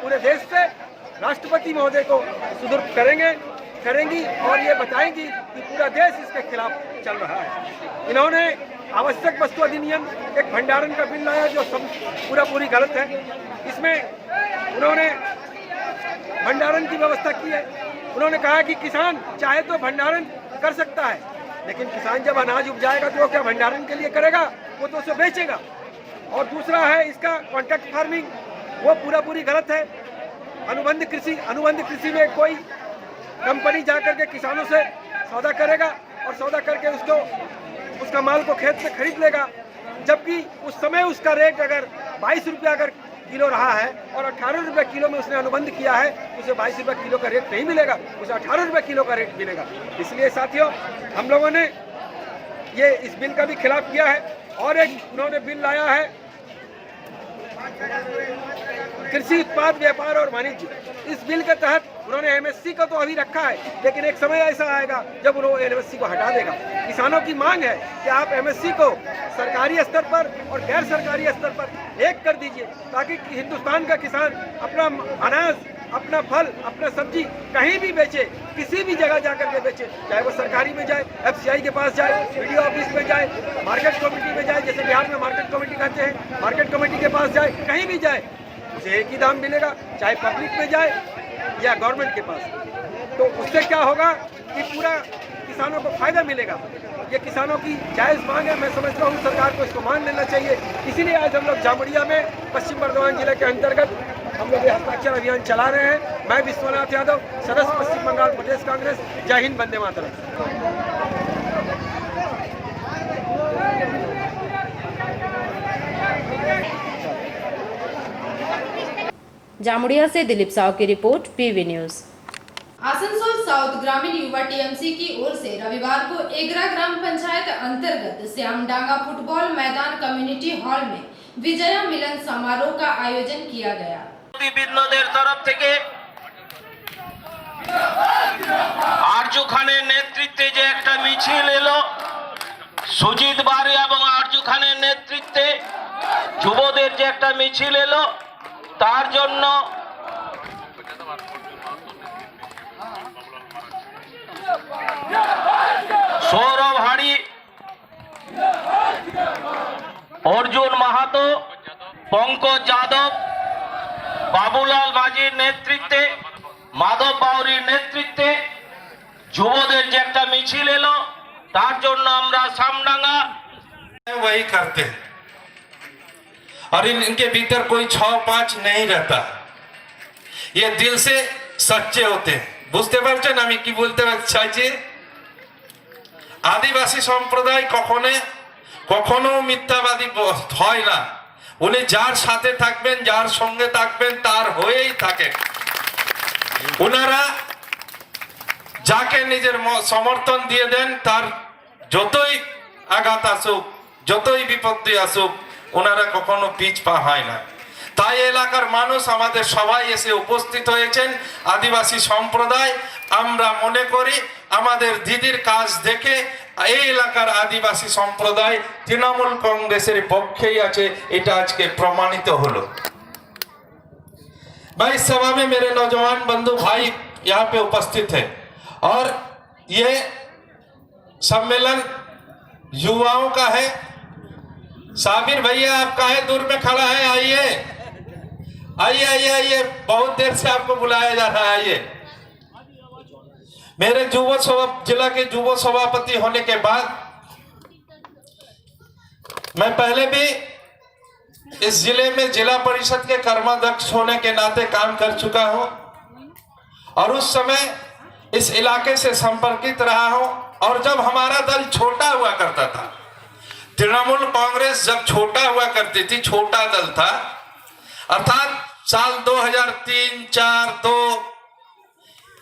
पूरे देश से राष्ट्रपति महोदय को सुदूर करेंगी और ये बताएंगी कि पूरा देश इसके खिलाफ चल रहा है। इन्होंने आवश्यक वस्तु अधिनियम, एक भंडारण का बिल लाया जो पूरी गलत है। इसमें उन्होंने भंडारण की व्यवस्था की है। उन्होंने कहा कि किसान चाहे तो भंडारण कर सकता है, लेकिन किसान जब अनाज उपजाएगा तो वो क्या भंडारण के लिए करेगा, वो तो उसे बेचेगा। और दूसरा है इसका कॉन्ट्रैक्ट फार्मिंग, वो पूरी गलत है। अनुबंध कृषि में कोई कंपनी जाकर के किसानों से सौदा करेगा और सौदा करके उसका माल को खेत से खरीद लेगा, जबकि उस समय उसका रेट अगर 22 रुपया अगर किलो रहा है और 18 रुपये किलो में उसने अनुबंध किया है, उसे 22 रुपये किलो का रेट नहीं मिलेगा, उसे 18 रुपये किलो का रेट मिलेगा। इसलिए साथियों, हम लोगों ने ये इस बिल का भी खिलाफ किया है। और एक उन्होंने बिल लाया है कृषि उत्पाद व्यापार और वाणिज्य, इस बिल के तहत उन्होंने एमएससी को तो अभी रखा है, लेकिन एक समय ऐसा आएगा जब उन्होंने एमएससी को हटा देगा। किसानों की मांग है कि आप एमएससी को सरकारी स्तर पर और गैर सरकारी स्तर पर एक कर दीजिए, ताकि हिंदुस्तान का किसान अपना अनाज, अपना फल, अपना सब्जी कहीं भी बेचे, किसी भी जगह जाकर के बेचे, चाहे वो सरकारी में जाए, एफसीआई के पास जाए, वीडियो ऑफिस में जाए, मार्केट कमेटी में जाए, जैसे बिहार में मार्केट कमेटी कहते हैं, मार्केट कमेटी के पास जाए, कहीं भी जाए उसे एक ही दाम मिलेगा, चाहे पब्लिक में जाए या गवर्नमेंट के पास। तो उससे क्या होगा कि पूरा किसानों को फायदा मिलेगा। ये किसानों की जायज़ मांग है, मैं समझता हूँ सरकार को इसको मान लेना चाहिए। इसीलिए आज हम लोग जामुड़िया में पश्चिम बर्धमान जिले के अंतर्गत हम लोग ये हस्ताक्षर अभियान चला रहे हैं। मैं विश्वनाथ यादव, सदस्य पश्चिम बंगाल प्रदेश कांग्रेस। जय हिंद, वंदे मातरम। जामुड़िया से दिलीप साव की report, PV news. Asansol south ग्रामीण युवा टीएमसी की ओर से रविवार को एगरा ग्राम पंचायत अंतर्गत श्यामडांगा फुटबॉल मैदान कम्युनिटी हॉल में विजया मिलन समारोह का आयोजन किया गया। तरफ থেকে আরজু খানের নেতৃত্বে যে একটা মিছিল এলো, সুজিত বারে এবং আরজু খানের নেতৃত্বে যুবদের যে একটা মিছিল এলো, তার জন্য সৌরভ হাড়ি, অর্জুন মাহাতো, পঙ্কজ যাদব, বাবুলাল মাঝির নেতৃত্বে, মাধব বাউরির নেতৃত্বে যুবদের যে একটা মিছিল এলো, তার জন্য আমরা सामडांगा वही करते हैं और इनके भीतर कोई 6-5 नहीं रहता। ये दिल से सच्चे होते हैं। বুঝতে পারছেন আমি কি বলতে চাইছি? আদিবাসী সম্প্রদায় কখনো মিথ্যাবাদী হয় না। উনি যার সাথে থাকবেন, যার সঙ্গে থাকবেন, তার হয়েই থাকে। ওনারা যাকে নিজের সমর্থন দিয়ে দেন, তার যতই আঘাত আসুক, যতই বিপত্তি আসুক, ওনারা কখনো পিছপা হয় না। তাই এলাকার মানুষ আমাদের সবাই এসে উপস্থিত হয়েছেন। আদিবাসী সম্প্রদায় আমরা মনে করি আমাদের দিদির কাজ দেখে এই এলাকার আদিবাসী সম্প্রদায় তৃণমূল कांग्रेसের পক্ষেই আছে, এটা আজকে প্রমাণিত হলো। भाई सभा में मेरे नौजवान बंधु भाई यहाँ पे उपस्थित है और ये सम्मेलन युवाओं का है। साबिर भैया आपका है, दूर में खड़ा है, आइए आइए आइए आइए, बहुत देर से आपको बुलाया जा रहा है। आइए। मेरे जिला के युवा सभापति होने के बाद मैं पहले भी इस जिले में जिला परिषद के कर्माध्यक्ष होने के नाते काम कर चुका हूं और उस समय इस इलाके से संपर्कित रहा हूं। और जब हमारा दल छोटा हुआ करता था, तृणमूल कांग्रेस जब छोटा हुआ करती थी, छोटा दल था, अर्थात साल 2003, 4, 2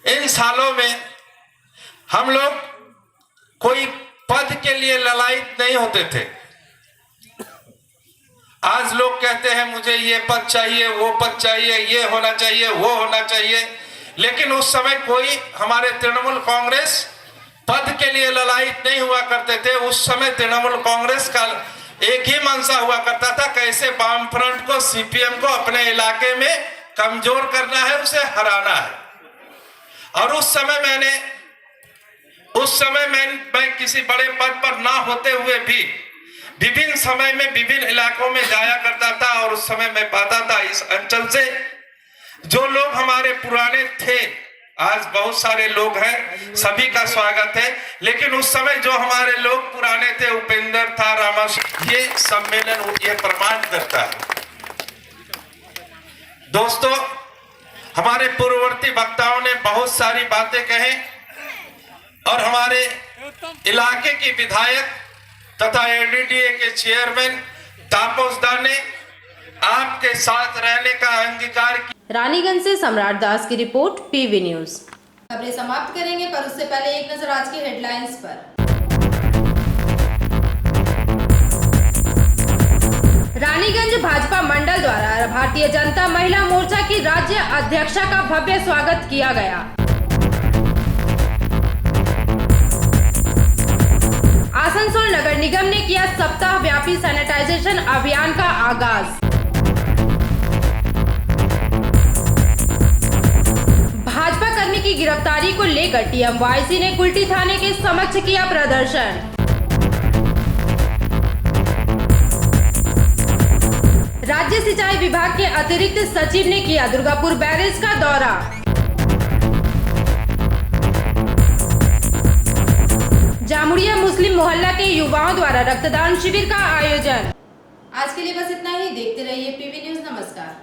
इन सालों में हम लोग कोई पद के लिए ललायित नहीं होते थे। आज लोग कहते हैं मुझे ये पद चाहिए, वो पद चाहिए, ये होना चाहिए, वो होना चाहिए, लेकिन उस समय कोई हमारे तृणमूल कांग्रेस पद के लिए ललायित नहीं हुआ करते थे। उस समय तृणमूल कांग्रेस का एक ही मंशा हुआ करता था, कैसे वाम फ्रंट को, सीपीएम को अपने इलाके में कमजोर करना है, उसे हराना है। और उस समय मैं किसी बड़े पद पर ना होते हुए भी विभिन्न समय में विभिन्न इलाकों में जाया करता था और उस समय मैं पाता था इस अंचल से जो लोग हमारे पुराने थे, आज बहुत सारे लोग हैं, सभी का स्वागत है, लेकिन उस समय जो हमारे लोग पुराने थे, उपेंद्र था, रामाश, ये सम्मेलन ये प्रमाण करता है। दोस्तों, हमारे पूर्ववर्ती वक्ताओं ने बहुत सारी बातें कही और हमारे इलाके की विधायक तथा एडीडीए के चेयरमैन तापस दा ने आपके साथ रहने का अंगीकार किया। रानीगंज से सम्राट दास की रिपोर्ट, पीवी न्यूज। खबरें समाप्त करेंगे, पर उससे पहले एक नजर आज की हेडलाइंस पर। रानीगंज भाजपा मंडल द्वारा भारतीय जनता महिला मोर्चा की राज्य अध्यक्षा का भव्य स्वागत किया गया। आसनसोल नगर निगम ने किया सप्ताह व्यापी सैनिटाइजेशन अभियान का आगाज। भाजपा कर्मी की गिरफ्तारी को लेकर टीएमवाईसी ने कुल्टी थाने के समक्ष किया प्रदर्शन। राज्य सिंचाई विभाग के अतिरिक्त सचिव ने किया दुर्गापुर बैरेज का दौरा। जामुड़िया मुस्लिम मोहल्ला के युवाओं द्वारा रक्तदान शिविर का आयोजन। आज के लिए बस इतना ही। देखते रहिए पीवी न्यूज। नमस्कार।